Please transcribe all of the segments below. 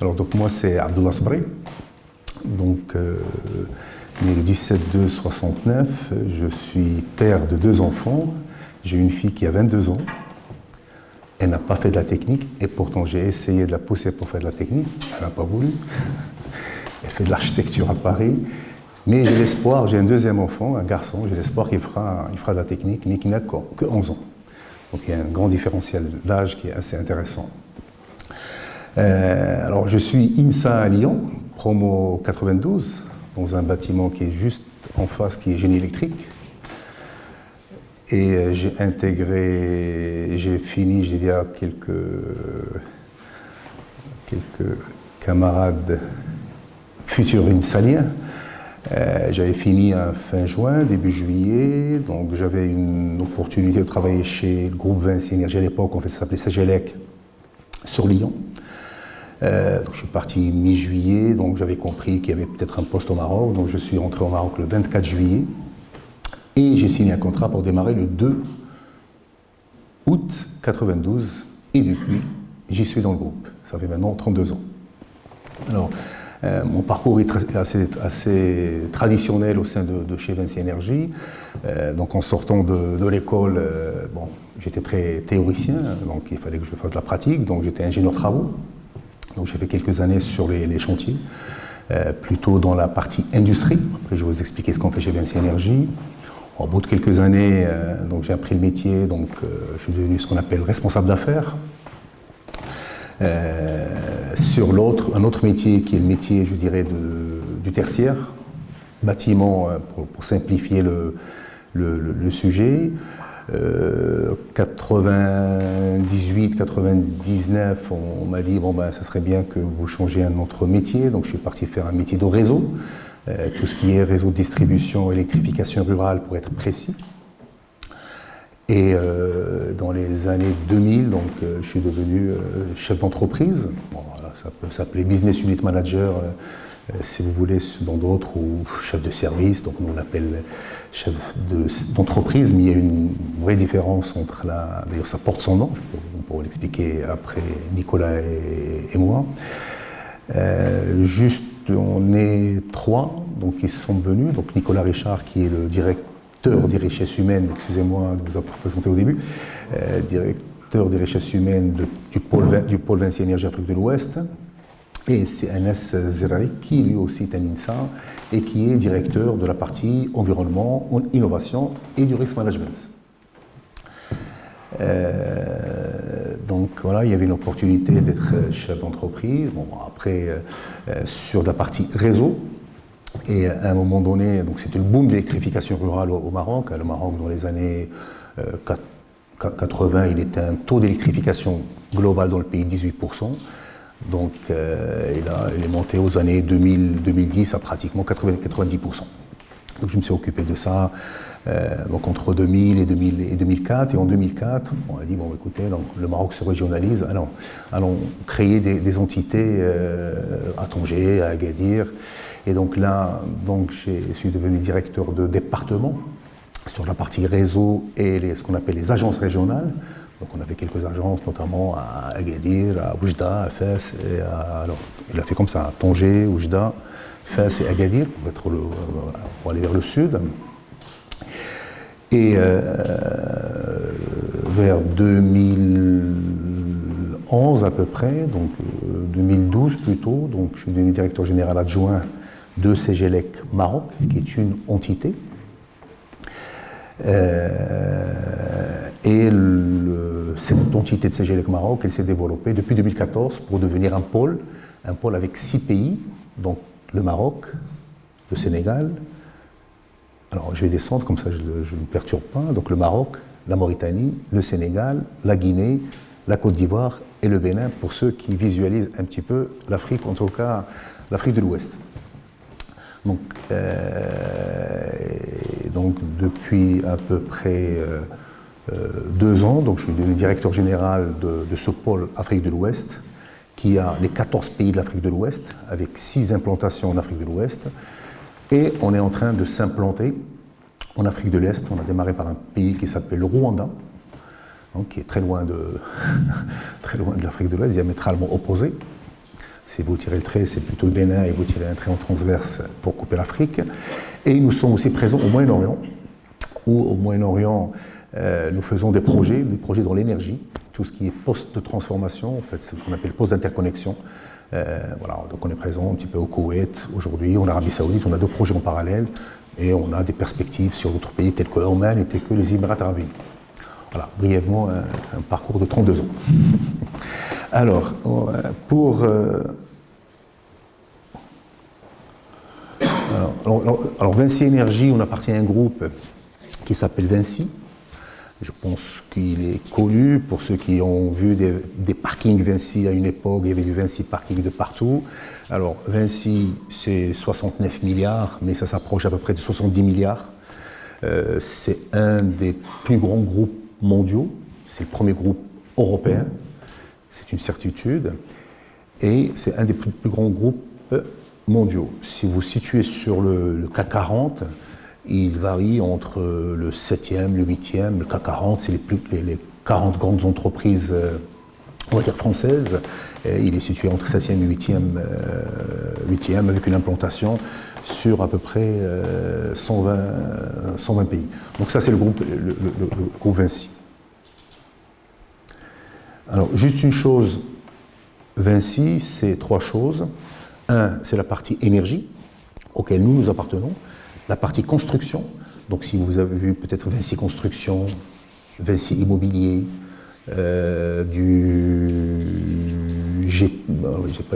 Alors, donc, moi, c'est Abdullah Sabri. Donc, né le 17-2-69, je suis père de 2 enfants. J'ai une fille qui a 22 ans. Elle n'a pas fait de la technique, et pourtant j'ai essayé de la pousser pour faire de la technique. Elle n'a pas voulu. Elle fait de l'architecture à Paris. Mais j'ai l'espoir, j'ai un 2e enfant, un garçon, j'ai l'espoir qu'il fera de la technique, mais qui n'a que 11 ans. Donc il y a un grand différentiel d'âge qui est assez intéressant. Alors je suis INSA à Lyon, promo 92, dans un bâtiment qui est juste en face, qui est génie électrique. Et j'ai fini, j'ai dit à quelques camarades futurs INSAliens. J'avais fini fin juin, début juillet, donc j'avais une opportunité de travailler chez le groupe Vinci Énergie à l'époque, en fait ça s'appelait Sagelec, sur Lyon. Donc je suis parti mi-juillet, donc j'avais compris qu'il y avait peut-être un poste au Maroc, donc je suis rentré au Maroc le 24 juillet et j'ai signé un contrat pour démarrer le 2 août 92 et depuis j'y suis dans le groupe. Ça fait maintenant 32 ans. Alors, mon parcours est assez traditionnel au sein de chez Vinci Énergie. Donc en sortant de l'école, bon, j'étais très théoricien, donc il fallait que je fasse de la pratique, donc j'étais ingénieur travaux. Donc j'ai fait quelques années sur les chantiers, plutôt dans la partie industrie. Après je vais vous expliquer ce qu'on fait chez Vinci Énergie. Au bout de quelques années, donc j'ai appris le métier, donc je suis devenu ce qu'on appelle responsable d'affaires. Sur un autre métier qui est le métier, je dirais, du tertiaire, bâtiment, pour simplifier le sujet. 98-99, on m'a dit bon ben ça serait bien que vous changiez un autre métier, donc je suis parti faire un métier de réseau, tout ce qui est réseau de distribution, électrification rurale pour être précis. Et dans les années 2000, donc, je suis devenu chef d'entreprise. Bon, voilà, ça peut s'appeler business unit manager, si vous voulez, dans d'autres, ou chef de service. Donc nous on l'appelle chef d'entreprise, mais il y a une vraie différence entre d'ailleurs ça porte son nom, on pourra l'expliquer après Nicolas et moi. Juste, on est 3, donc ils sont venus. Donc Nicolas Richard qui est le directeur des richesses humaines, excusez-moi de vous avoir présenté au début, directeur des richesses humaines du pôle Vinci Énergie Afrique de l'Ouest, et c'est Anas Zerari qui lui aussi est un INSA et qui est directeur de la partie environnement, innovation et du risk management. Donc voilà, il y avait une opportunité d'être chef d'entreprise. Bon, après, sur la partie réseau, et à un moment donné, donc c'était le boom de l'électrification rurale au Maroc. Le Maroc, dans les années 80, il était un taux d'électrification global dans le pays de 18%. Donc il est monté aux années 2010 à pratiquement 90%. Donc je me suis occupé de ça donc entre 2000 et 2004. Et en 2004, on a dit, bon écoutez, donc, le Maroc se régionalise, allons créer des entités à Tanger, à Agadir. Et donc là, je suis devenu directeur de département sur la partie réseau et ce qu'on appelle les agences régionales. Donc on avait quelques agences, notamment à Agadir, à Oujda, à Fès, alors il a fait comme ça, à Tanger, Oujda, Fès et Agadir, pour aller vers le sud. Et vers 2011 à peu près, donc 2012 plutôt, donc je suis devenu directeur général adjoint de Sagelec Maroc, qui est une entité. Et cette entité de Sagelec Maroc, elle s'est développée depuis 2014 pour devenir un pôle avec 6 pays, donc le Maroc, le Sénégal. Alors je vais descendre, comme ça je ne perturbe pas. Donc le Maroc, la Mauritanie, le Sénégal, la Guinée, la Côte d'Ivoire et le Bénin, pour ceux qui visualisent un petit peu l'Afrique, en tout cas l'Afrique de l'Ouest. Donc depuis à peu près 2 ans, donc je suis devenu directeur général de ce pôle Afrique de l'Ouest, qui a les 14 pays de l'Afrique de l'Ouest, avec 6 implantations en Afrique de l'Ouest. Et on est en train de s'implanter en Afrique de l'Est. On a démarré par un pays qui s'appelle le Rwanda, donc qui est très loin de l'Afrique de l'Ouest, diamétralement opposé. Si vous tirez le trait, c'est plutôt le Bénin, et vous tirez un trait en transverse pour couper l'Afrique. Et nous sommes aussi présents au Moyen-Orient, où au Moyen-Orient, nous faisons des projets dans l'énergie, tout ce qui est poste de transformation, en fait, c'est ce qu'on appelle poste d'interconnexion. Voilà, donc on est présent un petit peu au Koweït aujourd'hui, en Arabie Saoudite, on a 2 projets en parallèle, et on a des perspectives sur d'autres pays tels que l'Oman et tels que les Émirats arabes unis. Voilà, brièvement, un parcours de 32 ans. Alors, alors, Vinci Énergie, on appartient à un groupe qui s'appelle Vinci. Je pense qu'il est connu pour ceux qui ont vu des parkings Vinci à une époque. Il y avait du Vinci parking de partout. Alors, Vinci, c'est 69 milliards, mais ça s'approche à peu près de 70 milliards. C'est un des plus grands groupes mondiaux. C'est le premier groupe européen. C'est une certitude. Et c'est un des plus grands groupes mondiaux. Si vous vous situez sur le CAC 40, il varie entre le 7e, le 8e. Le CAC 40, c'est les 40 grandes entreprises, on va dire françaises. Et il est situé entre 7e et 8e avec une implantation sur à peu près 120 pays. Donc ça, c'est le groupe Vinci. Alors, juste une chose, Vinci, c'est 3 choses. Un, c'est la partie énergie, auquel nous appartenons. La partie construction, donc si vous avez vu peut-être Vinci Construction, Vinci Immobilier, pas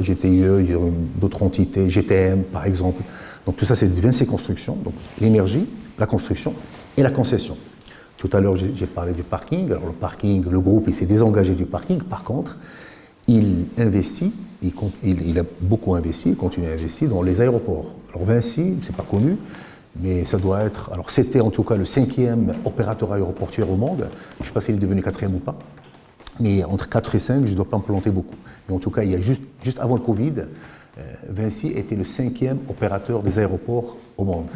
GTIE, il y a d'autres entités, GTM par exemple. Donc tout ça c'est Vinci Construction, donc l'énergie, la construction et la concession. Tout à l'heure j'ai parlé du parking. Alors le parking, le groupe il s'est désengagé du parking, par contre il investit, il a beaucoup investi, il continue à investir dans les aéroports. Alors Vinci, c'est pas connu, mais ça doit être, alors c'était en tout cas le 5e opérateur aéroportuaire au monde, je ne sais pas s'il est devenu 4e ou pas, mais entre 4 et 5, je ne dois pas me planter beaucoup. Mais en tout cas, il y a juste avant le Covid, Vinci était le 5e opérateur des aéroports au monde.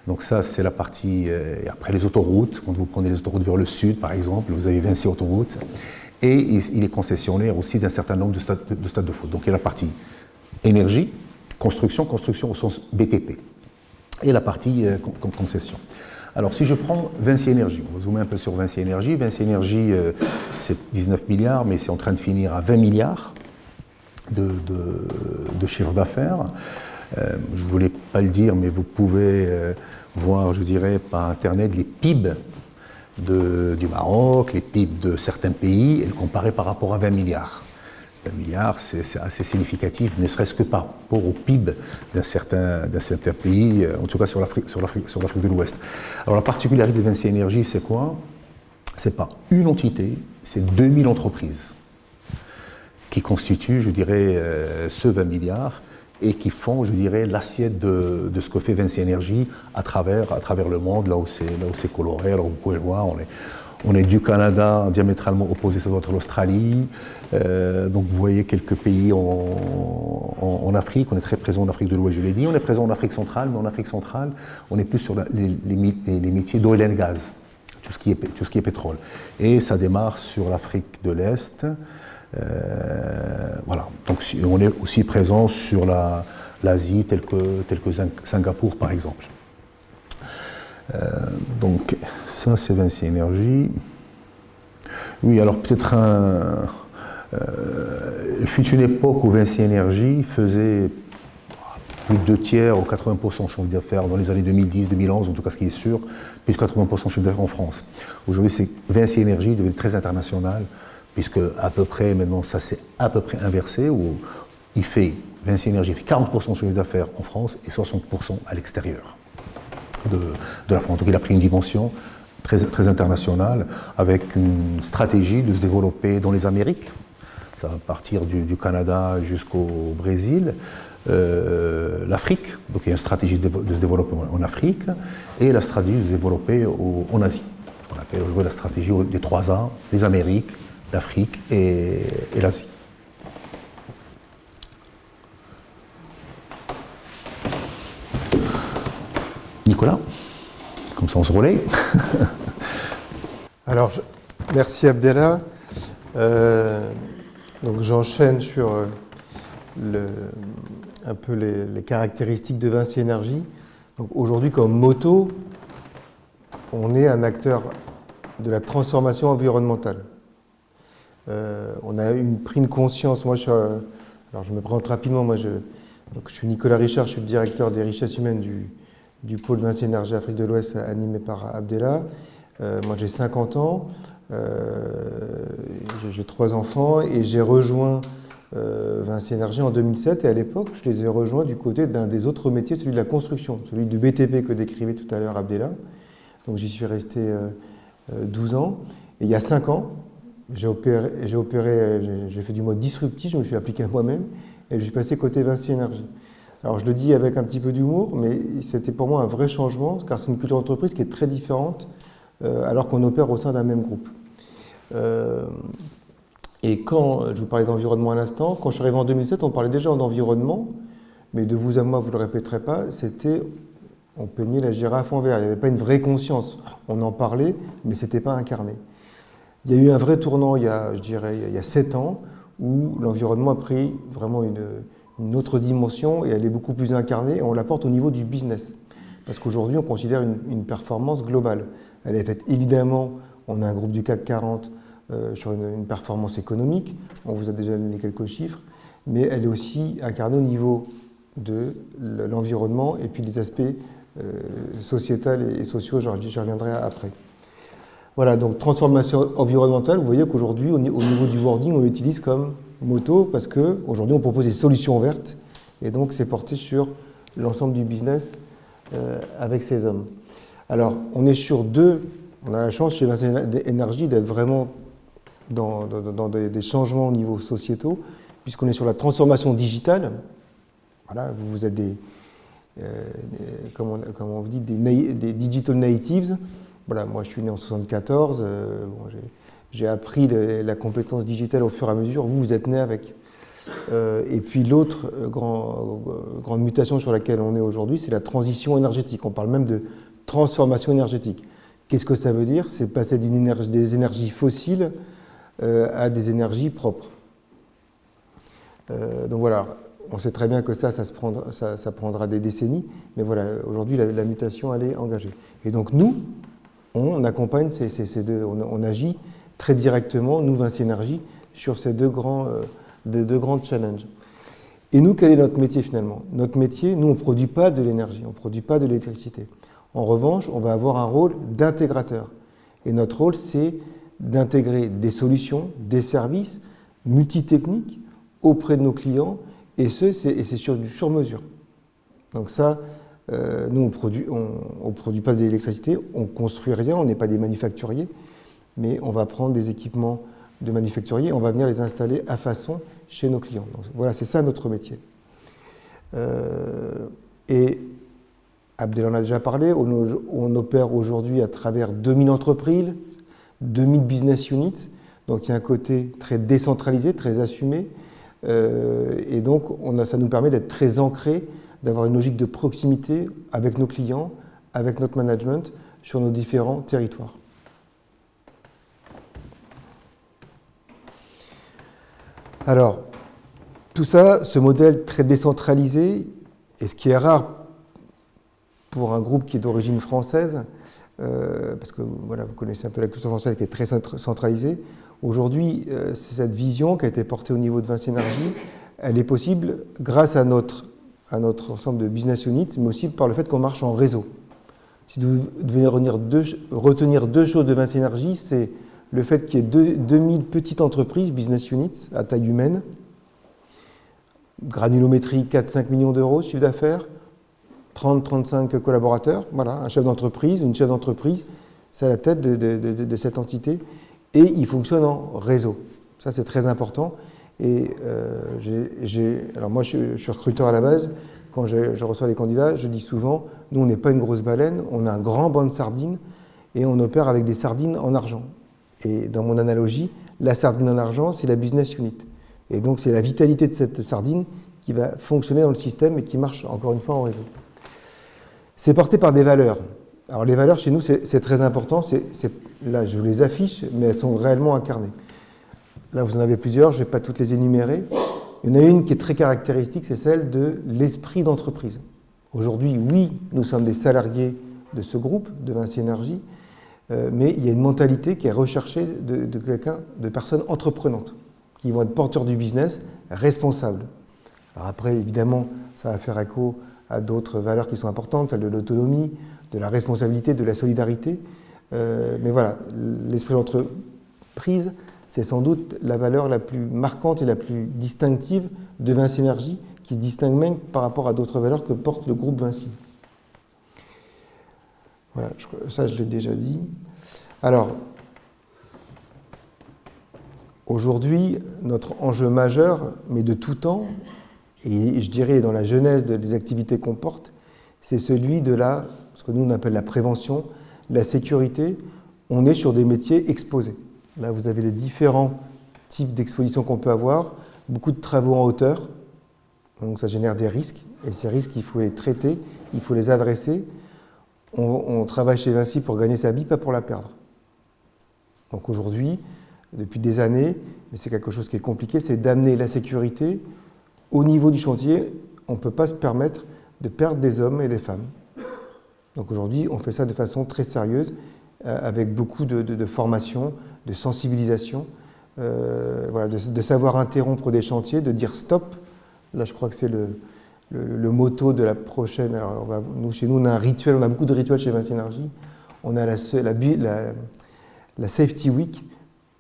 Donc ça, c'est la partie, et après les autoroutes, quand vous prenez les autoroutes vers le sud, par exemple, vous avez Vinci Autoroute, et il est concessionnaire aussi d'un certain nombre de stades de foot. Donc il y a la partie énergie, construction au sens BTP. Et la partie concession. Alors si je prends Vinci Énergie, on va zoomer un peu sur Vinci Énergie. Vinci Énergie, c'est 19 milliards, mais c'est en train de finir à 20 milliards de chiffre d'affaires. Je ne voulais pas le dire, mais vous pouvez voir, je dirais, par Internet, les PIB du Maroc, les PIB de certains pays, et le comparer par rapport à 20 milliards. 20 milliards, c'est assez significatif, ne serait-ce que par rapport au PIB d'un certain pays, en tout cas sur l'Afrique de l'Ouest. Alors la particularité de Vinci Énergie, c'est quoi? C'est pas une entité, c'est 2000 entreprises qui constituent, je dirais, ce 20 milliards et qui font, je dirais, l'assiette de ce que fait Vinci Énergie à travers le monde, là où c'est coloré. Alors vous pouvez le voir, on est du Canada diamétralement opposé, ça doit être l'Australie. Donc vous voyez quelques pays en Afrique. On est très présent en Afrique de l'Ouest, je l'ai dit. On est présent en Afrique centrale, mais en Afrique centrale, on est plus sur les métiers d'oil and gas, tout ce qui est pétrole. Et ça démarre sur l'Afrique de l'Est. Voilà. Donc on est aussi présent sur l'Asie, tel que Singapour par exemple. Donc ça c'est Vinci Énergie. Oui, alors peut-être il fut une époque où Vinci Énergie faisait plus de 2/3 ou 80% de chiffre d'affaires dans les années 2010-2011, en tout cas ce qui est sûr, plus de 80% de chiffre d'affaires en France. Aujourd'hui, Vinci Énergie est devenu très international, puisque à peu près, maintenant, ça s'est à peu près inversé, où Vinci Énergie fait 40% de chiffre d'affaires en France et 60% à l'extérieur de la France. Donc il a pris une dimension très, très internationale, avec une stratégie de se développer dans les Amériques. Ça va partir du Canada jusqu'au Brésil, l'Afrique, donc il y a une stratégie de se développer en Afrique, et la stratégie de se développer en Asie. On appelle aujourd'hui la stratégie des 3 A, les Amériques, l'Afrique et l'Asie. Nicolas, comme ça on se relaye. Alors, merci Abdellah. Donc j'enchaîne sur un peu les caractéristiques de Vinci Énergie. Donc aujourd'hui, comme Moto, on est un acteur de la transformation environnementale. On a pris une conscience. Moi, alors je me présente rapidement. Moi, je suis Nicolas Richard, je suis le directeur des richesses humaines du pôle Vinci Énergie Afrique de l'Ouest, animé par Abdellah. Moi, j'ai 50 ans, j'ai 3 enfants et j'ai rejoint Vinci Énergie en 2007. Et à l'époque, je les ai rejoints du côté d'un des autres métiers, celui de la construction, celui du BTP que décrivait tout à l'heure Abdellah. Donc, j'y suis resté 12 ans. Et il y a 5 ans, j'ai fait du mode disruptif, je me suis appliqué à moi-même et je suis passé côté Vinci Énergie. Alors je le dis avec un petit peu d'humour, mais c'était pour moi un vrai changement, car c'est une culture d'entreprise qui est très différente alors qu'on opère au sein d'un même groupe. Et quand, je vous parlais d'environnement à l'instant, quand je suis arrivé en 2007, on parlait déjà d'environnement, mais de vous à moi, vous ne le répéterez pas, on peignait la girafe en vert, il n'y avait pas une vraie conscience. On en parlait, mais ce n'était pas incarné. Il y a eu un vrai tournant, il y a 7 ans, où l'environnement a pris vraiment une autre dimension et elle est beaucoup plus incarnée et on la porte au niveau du business. Parce qu'aujourd'hui, on considère une performance globale. Elle est faite, évidemment, on a un groupe du CAC 40 sur une performance économique, on vous a déjà donné quelques chiffres, mais elle est aussi incarnée au niveau de l'environnement et puis des aspects sociétals et sociaux, j'y reviendrai après. Voilà, donc transformation environnementale, vous voyez qu'aujourd'hui, au niveau du wording, on l'utilise comme moto parce qu'aujourd'hui, on propose des solutions vertes et donc c'est porté sur l'ensemble du business avec ces hommes. Alors, on a la chance chez Vinci Énergie d'être vraiment dans des changements au niveau sociétaux, puisqu'on est sur la transformation digitale. Voilà, vous êtes comment on vous dit, des digital natives. Voilà, moi je suis né en 1974, j'ai appris la compétence digitale au fur et à mesure, vous êtes né avec. Et puis l'autre grande mutation sur laquelle on est aujourd'hui, c'est la transition énergétique. On parle même de transformation énergétique. Qu'est-ce que ça veut dire? C'est passer des énergies fossiles à des énergies propres. Donc voilà, on sait très bien que ça prendra des décennies, mais voilà, aujourd'hui la mutation elle est engagée. Et donc nous, on accompagne ces deux, on agit très directement, nous Vinci Énergie, sur ces deux grands challenges. Et nous, quel est notre métier finalement? Notre métier, nous on ne produit pas de l'énergie, on ne produit pas de l'électricité. En revanche, on va avoir un rôle d'intégrateur. Et notre rôle, c'est d'intégrer des solutions, des services multitechniques auprès de nos clients, et c'est sur mesure. Donc ça, nous, on produit pas d'électricité, on ne construit rien, on n'est pas des manufacturiers, mais on va prendre des équipements de manufacturiers, on va venir les installer à façon chez nos clients. Donc, voilà, c'est ça notre métier. Et Abdellah en a déjà parlé, on opère aujourd'hui à travers 2000 entreprises, 2000 business units, donc il y a un côté très décentralisé, très assumé, et donc ça nous permet d'être très ancrés, d'avoir une logique de proximité avec nos clients, avec notre management, sur nos différents territoires. Alors, tout ça, ce modèle très décentralisé, et ce qui est rare pour un groupe qui est d'origine française, parce que voilà, vous connaissez un peu la culture française qui est très centralisée. Aujourd'hui, c'est cette vision qui a été portée au niveau de Vinci Énergie, elle est possible grâce à notre ensemble de business units, mais aussi par le fait qu'on marche en réseau. Si vous devez retenir deux choses de Vinci Énergie, c'est le fait qu'il y ait 2000 petites entreprises, business units, à taille humaine, granulométrie 4-5 millions d'euros, chiffre d'affaires, 30-35 collaborateurs, voilà, un chef d'entreprise, une chef d'entreprise, c'est à la tête de cette entité, et il fonctionne en réseau. Ça, c'est très important. Et alors moi, je suis recruteur à la base. Quand je reçois les candidats, je dis souvent, nous, on n'est pas une grosse baleine, on a un grand banc de sardines, et on opère avec des sardines en argent. Et dans mon analogie, la sardine en argent, c'est la business unit. Et donc, c'est la vitalité de cette sardine qui va fonctionner dans le système et qui marche, encore une fois, en réseau. C'est porté par des valeurs. Alors, les valeurs, chez nous, c'est très important. Là, je les affiche, mais elles sont réellement incarnées. Là, vous en avez plusieurs, je ne vais pas toutes les énumérer. Il y en a une qui est très caractéristique, c'est celle de l'esprit d'entreprise. Aujourd'hui, oui, nous sommes des salariés de ce groupe, de Vinci Énergie, mais il y a une mentalité qui est recherchée de personnes entreprenantes, qui vont être porteurs du business, responsables. Alors après, évidemment, ça va faire écho à d'autres valeurs qui sont importantes, celle de l'autonomie, de la responsabilité, de la solidarité. Mais voilà, l'esprit d'entreprise, c'est sans doute la valeur la plus marquante et la plus distinctive de Vinci Énergie, qui se distingue même par rapport à d'autres valeurs que porte le groupe Vinci. Voilà, ça je l'ai déjà dit. Alors, aujourd'hui, notre enjeu majeur, mais de tout temps, et je dirais dans la genèse des activités qu'on porte, c'est celui de ce que nous on appelle la prévention, la sécurité. On est sur des métiers exposés. Là, vous avez les différents types d'expositions qu'on peut avoir, beaucoup de travaux en hauteur, donc ça génère des risques, et ces risques, il faut les traiter, il faut les adresser. On travaille chez Vinci pour gagner sa vie, pas pour la perdre. Donc aujourd'hui, depuis des années, mais c'est quelque chose qui est compliqué, c'est d'amener la sécurité au niveau du chantier. On ne peut pas se permettre de perdre des hommes et des femmes. Donc aujourd'hui, on fait ça de façon très sérieuse, avec beaucoup de formation, de sensibilisation, voilà, de savoir interrompre des chantiers, de dire stop. Là, je crois que c'est le motto de la prochaine. Alors, chez nous, on a un rituel, on a beaucoup de rituels chez Vinci Énergie. On a la Safety Week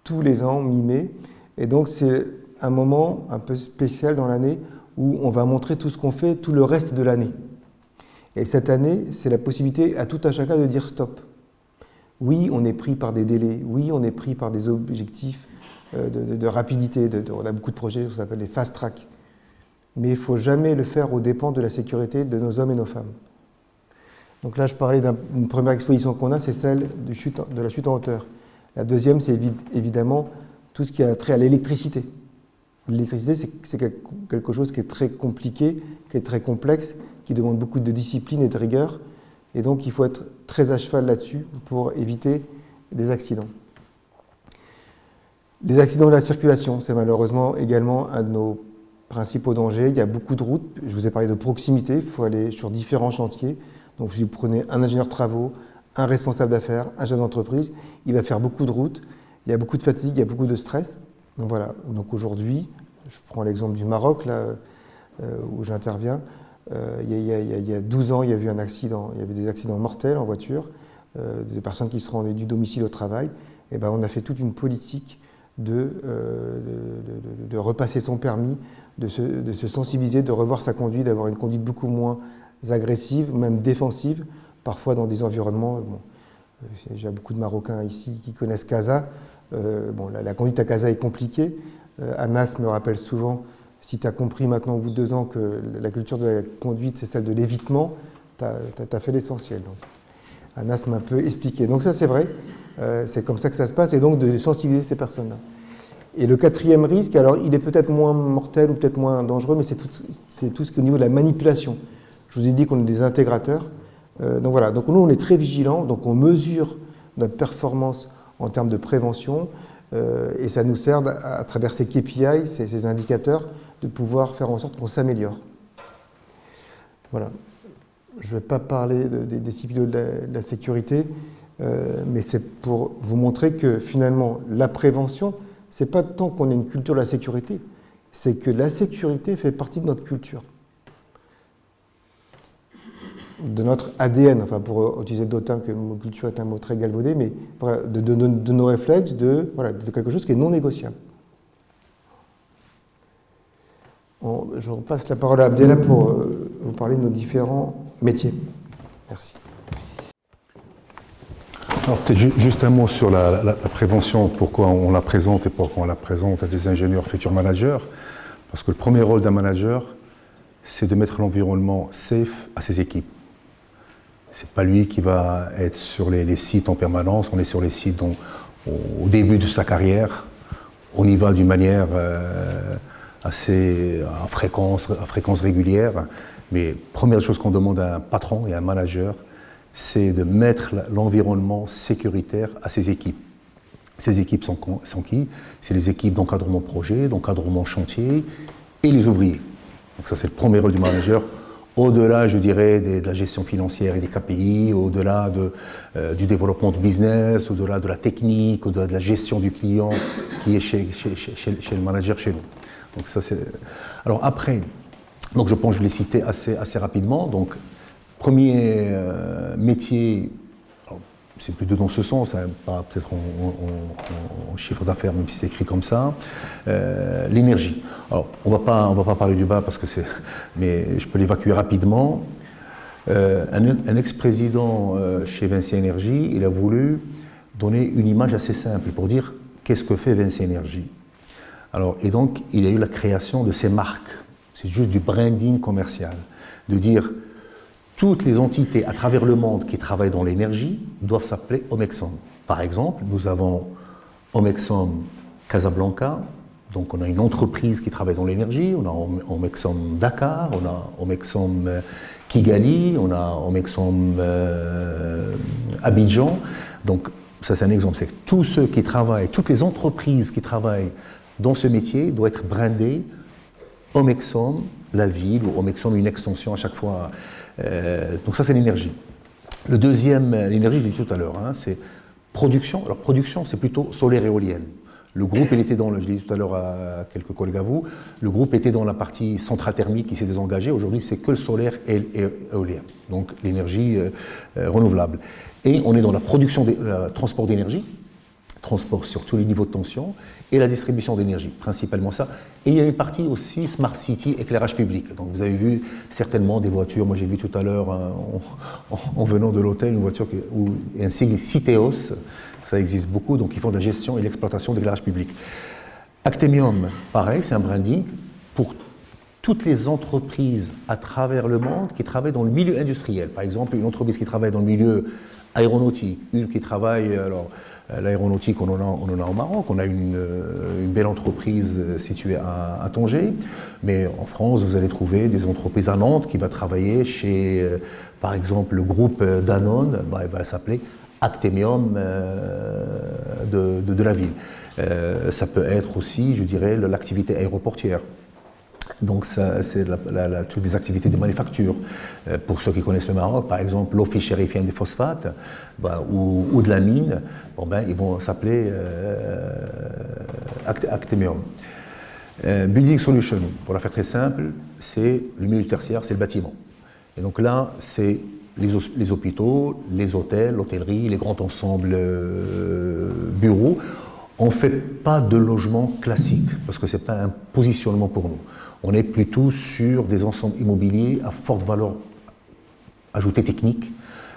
tous les ans, mi-mai. Et donc, c'est un moment un peu spécial dans l'année où on va montrer tout ce qu'on fait tout le reste de l'année. Et cette année, c'est la possibilité à tout un chacun de dire stop. Oui, on est pris par des délais. Oui, on est pris par des objectifs de rapidité. On a beaucoup de projets, ça s'appelle les fast track. Mais il ne faut jamais le faire aux dépens de la sécurité de nos hommes et nos femmes. Donc là, je parlais d'une première exposition qu'on a, c'est celle de la chute en hauteur. La deuxième, c'est évidemment tout ce qui a trait à l'électricité. L'électricité, c'est quelque chose qui est très compliqué, qui est très complexe, qui demande beaucoup de discipline et de rigueur. Et donc, il faut être très à cheval là-dessus pour éviter des accidents. Les accidents de la circulation, c'est malheureusement également un de nos principaux dangers. Il y a beaucoup de routes. Je vous ai parlé de proximité. Il faut aller sur différents chantiers. Donc, si vous prenez un ingénieur de travaux, un responsable d'affaires, un chef d'entreprise, il va faire beaucoup de routes. Il y a beaucoup de fatigue, il y a beaucoup de stress. Donc voilà. Donc aujourd'hui, je prends l'exemple du Maroc, là où j'interviens. Il y a 12 ans, il y a eu un accident. Il y avait des accidents mortels en voiture, des personnes qui se rendaient du domicile au travail. Et ben, on a fait toute une politique de repasser son permis, de se sensibiliser, de revoir sa conduite, d'avoir une conduite beaucoup moins agressive, même défensive, parfois dans des environnements. Bon, j'ai beaucoup de Marocains ici qui connaissent Casa. Bon, la conduite à Casa est compliquée. Anas me rappelle souvent, si tu as compris maintenant au bout de 2 ans que la culture de la conduite, c'est celle de l'évitement, tu as fait l'essentiel. Donc, Anas m'a un peu expliqué. Donc ça, c'est vrai, c'est comme ça que ça se passe, et donc de sensibiliser ces personnes-là. Et le quatrième risque, alors il est peut-être moins mortel ou peut-être moins dangereux, mais c'est tout ce qui est au niveau de la manipulation. Je vous ai dit qu'on est des intégrateurs. Donc voilà, donc nous on est très vigilants, donc on mesure notre performance en termes de prévention, et ça nous sert à travers ces KPI, ces indicateurs, de pouvoir faire en sorte qu'on s'améliore. Voilà. Je ne vais pas parler des piliers de la sécurité, mais c'est pour vous montrer que finalement la prévention, c'est pas tant qu'on ait une culture de la sécurité, c'est que la sécurité fait partie de notre culture, de notre ADN, enfin pour utiliser d'autres termes que le mot culture est un mot très galvaudé, mais de nos réflexes, de quelque chose qui est non négociable. Je repasse la parole à Abdellah pour vous parler de nos différents métiers. Merci. Alors peut-être juste un mot sur la prévention, pourquoi on la présente et pourquoi on la présente à des ingénieurs futurs managers. Parce que le premier rôle d'un manager, c'est de mettre l'environnement safe à ses équipes. C'est pas lui qui va être sur les sites en permanence, on est sur les sites au début de sa carrière, on y va d'une manière assez à fréquence régulière, mais première chose qu'on demande à un patron et à un manager, c'est de mettre l'environnement sécuritaire à ses équipes. Ces équipes sont qui? C'est les équipes d'encadrement projet, d'encadrement chantier, et les ouvriers. Donc ça, c'est le premier rôle du manager. Au-delà, je dirais, de la gestion financière et des KPI, au-delà du développement de business, au-delà de la technique, au-delà de la gestion du client qui est chez le manager chez nous. Donc ça, c'est... Alors après, donc je pense que je l'ai cité assez rapidement. Donc, premier métier, c'est plutôt dans ce sens, hein, pas peut-être en chiffre d'affaires, même si c'est écrit comme ça, l'énergie. Alors, on va pas parler du bas parce que c'est, mais je peux l'évacuer rapidement. Un ex-président chez Vinci Énergie, il a voulu donner une image assez simple pour dire qu'est-ce que fait Vinci Énergie. Alors, et donc, il y a eu la création de ces marques. C'est juste du branding commercial, de dire toutes les entités à travers le monde qui travaillent dans l'énergie doivent s'appeler Omexom. Par exemple, nous avons Omexom Casablanca, donc on a une entreprise qui travaille dans l'énergie, on a Omexom Dakar, on a Omexom Kigali, on a Omexom Abidjan. Donc ça c'est un exemple, c'est que tous ceux qui travaillent, toutes les entreprises qui travaillent dans ce métier doivent être brandées Omexom, la ville, ou Omexom, une extension à chaque fois. Donc ça, c'est l'énergie. Le deuxième, l'énergie, je l'ai dit tout à l'heure, hein, c'est production. Alors production, c'est plutôt solaire et éolienne. Le groupe, il était je l'ai dit tout à l'heure à quelques collègues à vous, le groupe était dans la partie centrale thermique qui s'est désengagée. Aujourd'hui, c'est que le solaire et éolien. Donc l'énergie renouvelable. Et on est dans la production, le transport d'énergie, transport sur tous les niveaux de tension, et la distribution d'énergie, principalement ça. Et il y a une partie aussi Smart City, éclairage public. Donc vous avez vu certainement des voitures, moi j'ai vu tout à l'heure en venant de l'hôtel, une voiture où il y a un sigle Citeos, ça existe beaucoup, donc ils font de la gestion et l'exploitation de l'éclairage public. Actemium, pareil, c'est un branding pour toutes les entreprises à travers le monde qui travaillent dans le milieu industriel. Par exemple, une entreprise qui travaille dans le milieu aéronautique, une qui travaille... Alors, l'aéronautique, on en a au Maroc, on a une belle entreprise située à Tanger, mais en France, vous allez trouver des entreprises à Nantes qui vont travailler chez, par exemple, le groupe Danone, il va s'appeler Actemium de la ville. Ça peut être aussi, je dirais, l'activité aéroportière. Donc c'est toutes les activités de manufacture. Pour ceux qui connaissent le Maroc, par exemple, l'eau fichérifienne des phosphates ou de la mine, ils vont s'appeler Actemium. Building Solution, pour la faire très simple, c'est le milieu tertiaire, c'est le bâtiment. Et donc là, c'est les hôpitaux, les hôtels, l'hôtellerie, les grands ensembles bureaux. On ne fait pas de logement classique, parce que ce n'est pas un positionnement pour nous. On est plutôt sur des ensembles immobiliers à forte valeur ajoutée technique,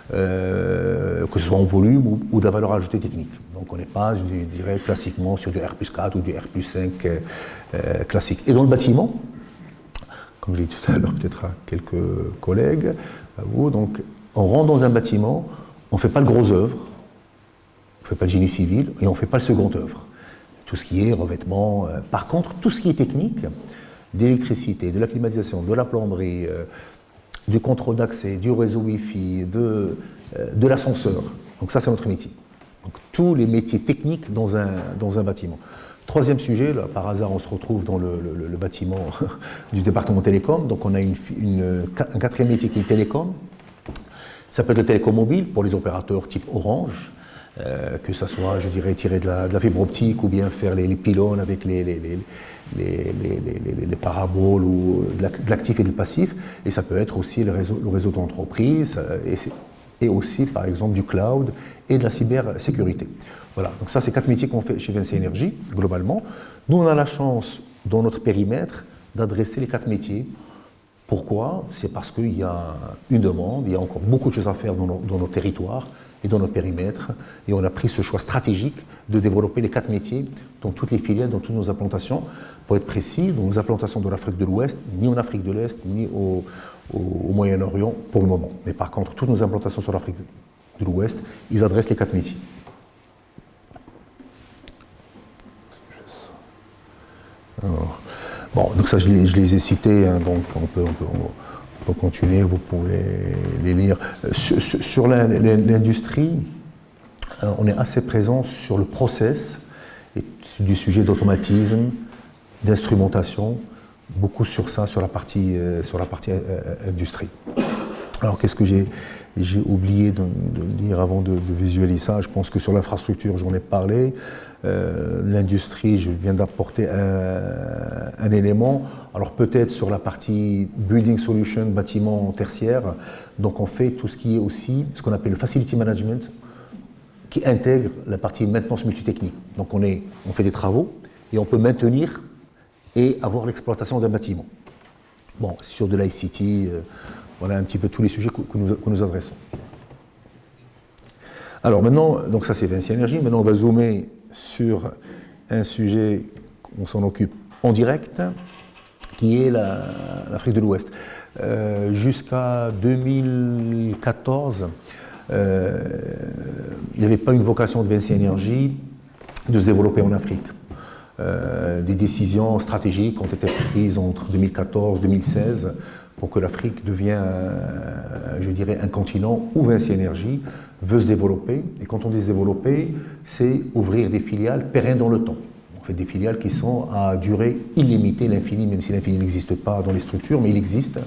que ce soit en volume ou de la valeur ajoutée technique. Donc on n'est pas, je dirais, classiquement sur du R+4 ou du R+5 classique. Et dans le bâtiment, comme je l'ai dit tout à l'heure peut-être à quelques collègues, à vous, donc on rentre dans un bâtiment, on ne fait pas le gros œuvre, on ne fait pas le génie civil et on ne fait pas le second œuvre. Tout ce qui est revêtement. Par contre, tout ce qui est technique, d'électricité, de la climatisation, de la plomberie, du contrôle d'accès, du réseau Wi-Fi, de l'ascenseur. Donc ça, c'est notre métier. Donc tous les métiers techniques dans un bâtiment. Troisième sujet, là, par hasard, on se retrouve dans le bâtiment du département télécom. Donc on a un quatrième métier qui est télécom. Ça peut être le télécom mobile pour les opérateurs type Orange, que ça soit, je dirais, tirer de la fibre optique ou bien faire les pylônes avec les paraboles ou de l'actif et du passif. Et ça peut être aussi le réseau d'entreprise et aussi, par exemple, du cloud et de la cybersécurité. Voilà, donc ça, c'est 4 métiers qu'on fait chez Vinci Énergie, globalement. Nous, on a la chance, dans notre périmètre, d'adresser les 4 métiers. Pourquoi? C'est parce qu'il y a une demande, il y a encore beaucoup de choses à faire dans nos territoires et dans nos périmètres. Et on a pris ce choix stratégique de développer les 4 métiers dans toutes les filiales, dans toutes nos implantations. Pour être précis, dans nos implantations de l'Afrique de l'Ouest, ni en Afrique de l'Est, ni au Moyen-Orient pour le moment. Mais par contre, toutes nos implantations sur l'Afrique de l'Ouest, ils adressent les 4 métiers. Alors, bon, donc ça, je les ai cités, hein, donc on peut continuer, vous pouvez les lire. Sur l'industrie, on est assez présent sur le process, et du sujet d'automatisme, d'instrumentation, beaucoup sur ça, sur la partie industrie. Alors qu'est-ce que j'ai oublié de dire avant de visualiser ça? Je pense que sur l'infrastructure, j'en ai parlé. L'industrie, je viens d'apporter un élément. Alors peut-être sur la partie building solution, bâtiment tertiaire. Donc on fait tout ce qui est aussi ce qu'on appelle le facility management, qui intègre la partie maintenance multitechnique. Donc on fait des travaux et on peut maintenir et avoir l'exploitation d'un bâtiment. Bon, sur de l'ICT, voilà un petit peu tous les sujets que nous adressons. Alors maintenant, donc ça c'est Vinci Énergie, maintenant on va zoomer sur un sujet qu'on s'en occupe en direct, qui est l'Afrique de l'Ouest. Jusqu'à 2014, il n'y avait pas une vocation de Vinci Énergie de se développer en Afrique. Des décisions stratégiques ont été prises entre 2014 et 2016 pour que l'Afrique devienne, je dirais, un continent où Vinci Énergie veut se développer. Et quand on dit se développer, c'est ouvrir des filiales pérennes dans le temps. On fait des filiales qui sont à durée illimitée, l'infini, même si l'infini n'existe pas dans les structures, mais il existe,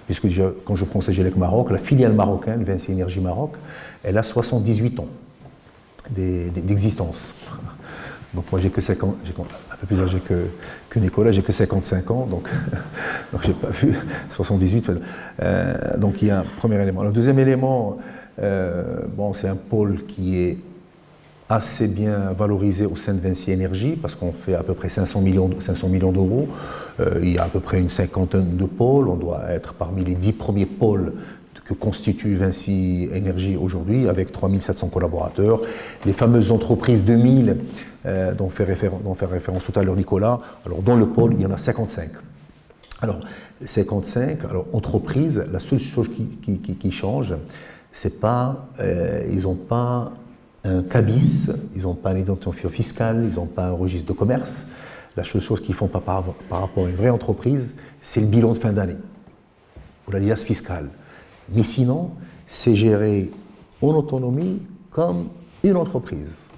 puisque déjà, quand je prends CGLEC Maroc, la filiale marocaine, Vinci Énergie Maroc, elle a 78 ans d'existence. Donc moi j'ai que 50, un peu plus âgé que Nicolas, j'ai que 55 ans, donc j'ai pas vu 78. Donc il y a un premier élément. Le deuxième élément, c'est un pôle qui est assez bien valorisé au sein de Vinci Énergie, parce qu'on fait à peu près 500 millions d'euros. Il y a à peu près une cinquantaine de pôles. On doit être parmi les 10 premiers pôles que constitue Vinci Énergie aujourd'hui, avec 3700 collaborateurs. Les fameuses entreprises 2000, dont fait référence tout à l'heure Nicolas, alors dans le pôle, il y en a 55. Alors, 55, alors entreprises, la seule chose qui change, c'est pas, ils n'ont pas un cabis, ils n'ont pas une identifiant fiscale, ils n'ont pas un registre de commerce. La seule chose qu'ils font par rapport à une vraie entreprise, c'est le bilan de fin d'année, ou la liasse fiscale. Mais sinon, c'est géré en autonomie comme une entreprise.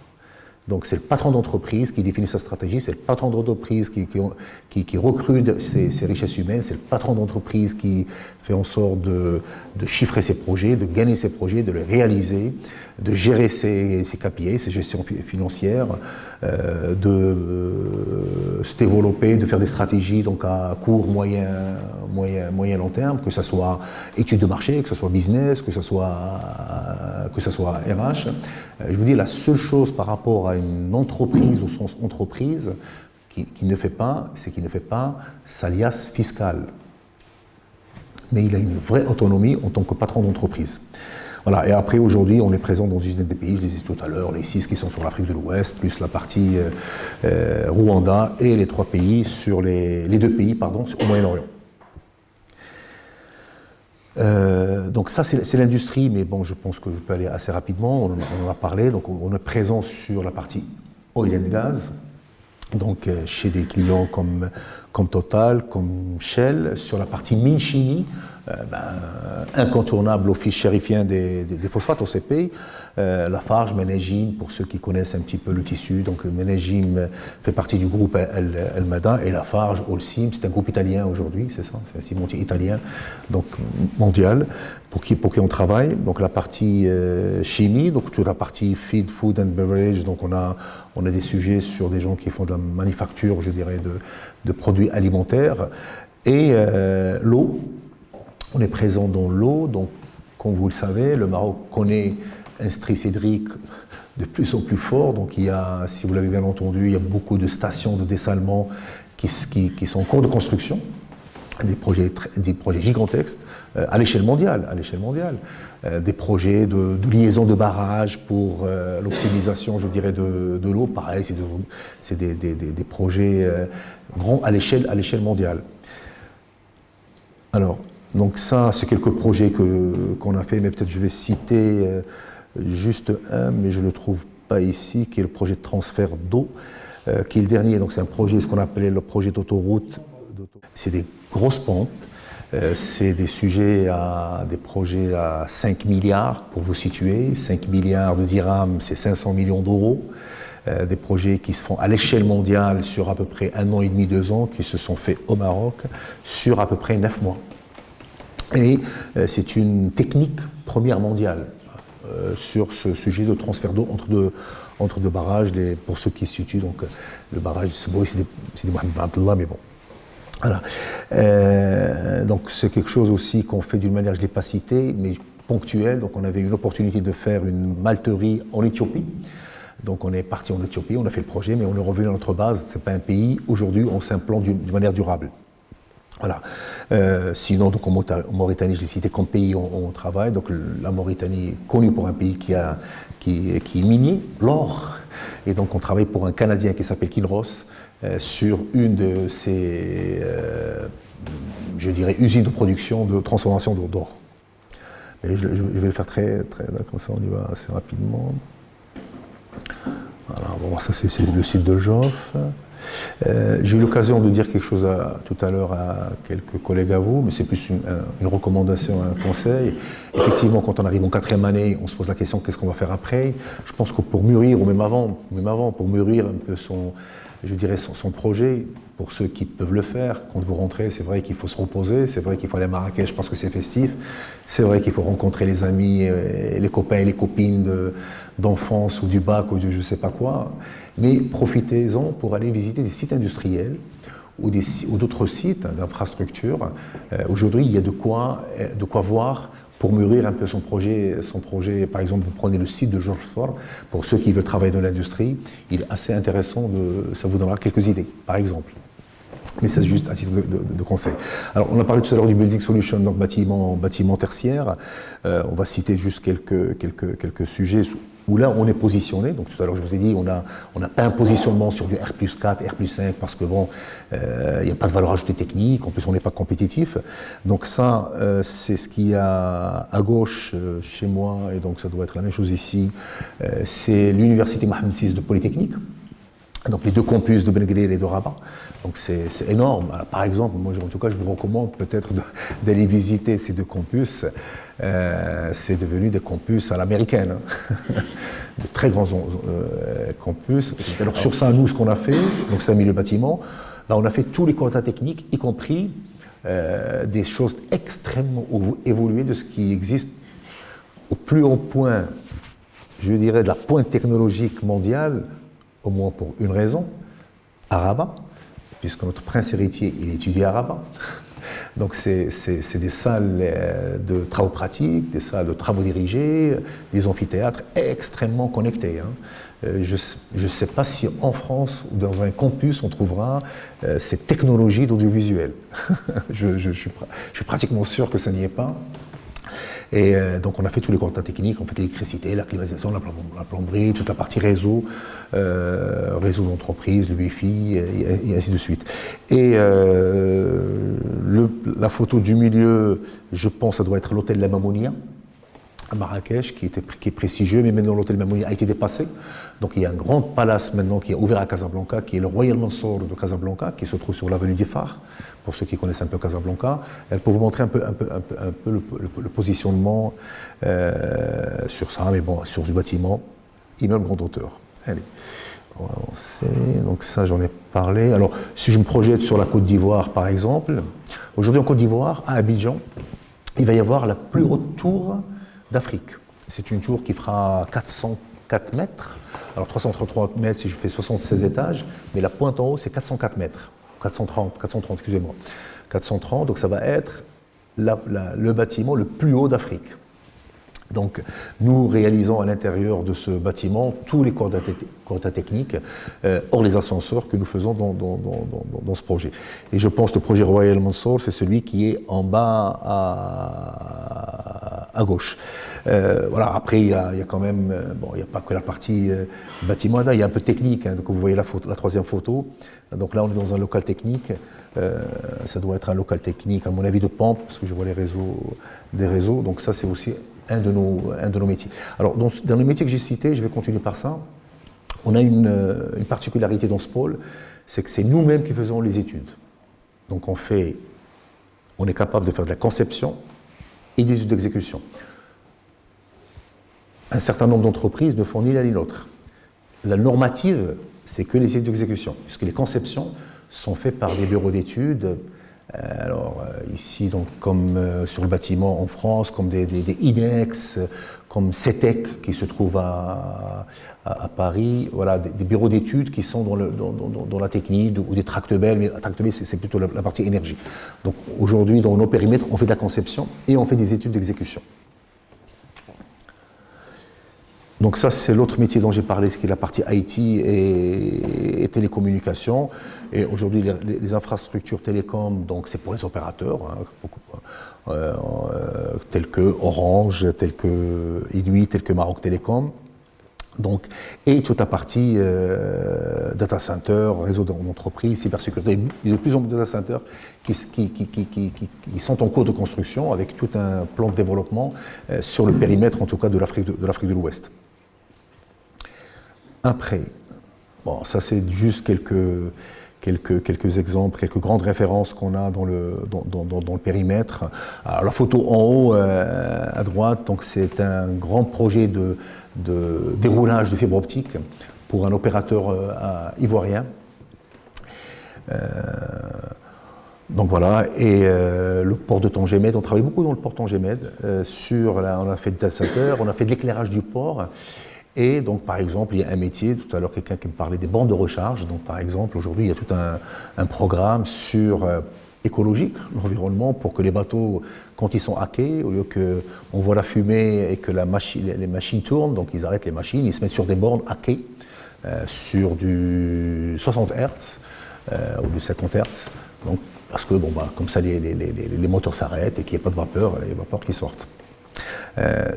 Donc c'est le patron d'entreprise qui définit sa stratégie, c'est le patron d'entreprise qui recrute ses richesses humaines, c'est le patron d'entreprise qui fait en sorte de chiffrer ses projets, de gagner ses projets, de les réaliser, de gérer ses KPI, ses gestions financières, de se développer, de faire des stratégies donc à court, moyen, long terme, que ce soit études de marché, que ce soit business, que ce soit RH. Je vous dis, la seule chose par rapport à une entreprise au sens entreprise qui ne fait pas, c'est qu'il ne fait pas sa liasse fiscale. Mais il a une vraie autonomie en tant que patron d'entreprise. Voilà. Et après, aujourd'hui, on est présent dans une dizaine de pays, je les ai dit tout à l'heure, les 6 qui sont sur l'Afrique de l'Ouest, plus la partie Rwanda, et les 3 pays sur les 2 pays, pardon, au Moyen-Orient. Donc ça, c'est l'industrie, mais bon, je pense que je peux aller assez rapidement, on en a parlé. Donc on est présent sur la partie oil and gas, donc chez des clients comme Total, comme Shell, sur la partie mine chimie, incontournable office chérifien des phosphates OCP, Lafarge, Menegim, pour ceux qui connaissent un petit peu le tissu, donc Menegim fait partie du groupe Elmada, et Lafarge, Holcim, c'est un groupe italien aujourd'hui, c'est ça, c'est un cimentier italien, donc mondial, pour qui on travaille. Donc la partie chimie, donc toute la partie feed, food and beverage, donc on a des sujets sur des gens qui font de la manufacture, je dirais, de produits alimentaires, et l'eau. On est présent dans l'eau, donc comme vous le savez, le Maroc connaît un stress hydrique de plus en plus fort. Donc il y a, si vous l'avez bien entendu, il y a beaucoup de stations de dessalement qui sont en cours de construction, des projets gigantesques à l'échelle mondiale, des projets de liaison de barrages pour l'optimisation, je dirais, de l'eau. Pareil, c'est des projets grands à l'échelle mondiale. Alors, donc ça, c'est quelques projets qu'on a fait, mais peut-être je vais citer juste un, mais je ne le trouve pas ici, qui est le projet de transfert d'eau, qui est le dernier. Donc c'est un projet, ce qu'on appelait le projet d'autoroute. C'est des grosses pompes, c'est des projets à 5 milliards, pour vous situer. 5 milliards de dirhams, c'est 500 millions d'euros. des projets qui se font à l'échelle mondiale sur à peu près 1 an et demi, 2 ans, qui se sont faits au Maroc sur à peu près 9 mois. Et c'est une technique première mondiale sur ce sujet de transfert d'eau entre deux barrages. Pour ceux qui se situent, donc le barrage de Seboui, c'est de Mohamed Abdallah, mais bon. Voilà. Donc c'est quelque chose aussi qu'on fait d'une manière, je ne l'ai pas cité, mais ponctuelle. Donc on avait une opportunité de faire une malterie en Éthiopie. Donc on est parti en Éthiopie, on a fait le projet, mais on est revenu à notre base. Ce n'est pas un pays. Aujourd'hui, on s'implante d'une manière durable. Voilà. Sinon, donc en Mauritanie, je l'ai cité comme pays où on travaille. Donc la Mauritanie est connue pour un pays qui est minier, l'or. Et donc on travaille pour un Canadien qui s'appelle Kinross sur une de ces, je dirais, usines de production, de transformation d'or. Mais je vais le faire très, comme ça on y va assez rapidement. Voilà, bon, ça c'est le site de Joff. J'ai eu l'occasion de dire quelque chose tout à l'heure à quelques collègues à vous, mais c'est plus une recommandation, un conseil. Effectivement, quand on arrive en 4e année, on se pose la question qu'est-ce qu'on va faire après. Je pense que pour mûrir, ou même avant, pour mûrir un peu son projet, pour ceux qui peuvent le faire, quand vous rentrez, c'est vrai qu'il faut se reposer, c'est vrai qu'il faut aller à Marrakech parce que c'est festif, c'est vrai qu'il faut rencontrer les amis, les copains et les copines d'enfance ou du bac ou de je ne sais pas quoi, mais profitez-en pour aller visiter des sites industriels ou d'autres sites d'infrastructures. Aujourd'hui, il y a de quoi voir pour mûrir un peu son projet. Par exemple, vous prenez le site de Georges Ford, pour ceux qui veulent travailler dans l'industrie, il est assez intéressant, ça vous donnera quelques idées, par exemple. Mais c'est juste à titre de conseil. Alors, on a parlé tout à l'heure du Building Solution, donc bâtiment tertiaire. On va citer juste quelques sujets où là, on est positionné. Donc, tout à l'heure, je vous ai dit, on n'a pas un positionnement sur du R+4, R+5, parce que bon, il n'y a pas de valeur ajoutée technique, en plus, on n'est pas compétitif. Donc ça, c'est ce qu'il y a à gauche chez moi, et donc ça doit être la même chose ici. C'est l'université Mohamed VI de Polytechnique. Donc les 2 campus de Ben Guerir et de Rabat, donc c'est énorme. Alors, par exemple, moi en tout cas je vous recommande peut-être d'aller visiter ces 2 campus. C'est devenu des campus à l'américaine, hein. De très grands campus. Alors sur ça, nous ce qu'on a fait, donc c'est un milieu bâtiment, là on a fait tous les quantas techniques, y compris des choses extrêmement évoluées de ce qui existe au plus haut point, je dirais, de la pointe technologique mondiale. Au moins pour une raison, à Rabat, puisque notre prince héritier, il étudie à Rabat. Donc c'est des salles de travaux pratiques, des salles de travaux dirigés, des amphithéâtres extrêmement connectés, hein. Je ne sais pas si en France ou dans un campus on trouvera cette technologie d'audiovisuel. je suis pratiquement sûr que ça n'y est pas. Et donc on a fait tous les quantas techniques, on fait l'électricité, la climatisation, la plomberie, toute la partie réseau d'entreprise, le Wi-Fi, et ainsi de suite. Et la photo du milieu, je pense, ça doit être l'hôtel La Mamounia à Marrakech, qui est prestigieux, mais maintenant l'hôtel Mamounia a été dépassé. Donc il y a un grand palace maintenant qui est ouvert à Casablanca, qui est le Royal Mansour de Casablanca, qui se trouve sur l'avenue du Phare, pour ceux qui connaissent un peu Casablanca. Pour vous montrer un peu le positionnement sur ça, mais bon, sur du bâtiment, immeuble grande hauteur. Allez, on va avancer. Donc ça, j'en ai parlé. Alors, si je me projette sur la Côte d'Ivoire, par exemple, aujourd'hui en Côte d'Ivoire, à Abidjan, il va y avoir la plus haute tour d'Afrique. C'est une tour qui fera 404 mètres. Alors 333 mètres si je fais 76 étages, mais la pointe en haut, c'est 404 mètres. 430, excusez-moi. 430, donc ça va être le bâtiment le plus haut d'Afrique. Donc, nous réalisons à l'intérieur de ce bâtiment tous les quantas techniques, hors les ascenseurs que nous faisons dans ce projet. Et je pense que le projet Royal Mansour, c'est celui qui est en bas à gauche. Voilà. Après, il y a quand même, bon, il n'y a pas que la partie bâtiment, il y a un peu technique. Hein, donc, vous voyez la 3e photo. Donc là, on est dans un local technique. Ça doit être un local technique, à mon avis, de pompe, parce que je vois des réseaux. Donc ça, c'est aussi un de nos métiers. Alors, dans les métiers que j'ai cités, je vais continuer par ça. On a une particularité dans ce pôle, c'est que c'est nous-mêmes qui faisons les études. Donc on est capable de faire de la conception et des études d'exécution. Un certain nombre d'entreprises ne font ni l'un ni l'autre. la normative, c'est que les études d'exécution, puisque les conceptions sont faites par des bureaux d'études. Alors ici, donc, comme sur le bâtiment en France, comme des INEX, comme CETEC qui se trouve à Paris, voilà, des bureaux d'études qui sont dans la technique ou des Tractebel, mais Tractebel c'est plutôt la partie énergie. Donc aujourd'hui, dans nos périmètres, on fait de la conception et on fait des études d'exécution. Donc ça, c'est l'autre métier dont j'ai parlé, ce qui est la partie IT et télécommunications. Et aujourd'hui, les infrastructures télécom, donc c'est pour les opérateurs, hein, tels que Orange, tels que Inuit, tels que Maroc Télécom. Donc, et toute la partie data center, réseau d'entreprise, cybersécurité. Il y a de plus en plus de data centers qui sont en cours de construction avec tout un plan de développement sur le périmètre, en tout cas, de l'Afrique de l'Ouest. Après, bon, ça c'est juste quelques exemples, quelques grandes références qu'on a dans le périmètre. Alors, la photo en haut à droite, donc c'est un grand projet de déroulage de fibre optique pour un opérateur ivoirien. Donc voilà, et le port de Tangemed, on travaille beaucoup dans le port Tangemed. On a fait de data center, on a fait de l'éclairage du port. Et donc, par exemple, il y a un métier, tout à l'heure, quelqu'un qui me parlait des bornes de recharge. Donc, par exemple, aujourd'hui, il y a tout un programme sur écologique, l'environnement, pour que les bateaux, quand ils sont hackés, au lieu qu'on voit la fumée et que les machines tournent, donc ils arrêtent les machines, ils se mettent sur des bornes hackées, sur du 60 Hz ou du 50 Hz. Donc, parce que, bon, comme ça, les moteurs s'arrêtent et qu'il n'y a pas de vapeur, les vapeurs qui sortent.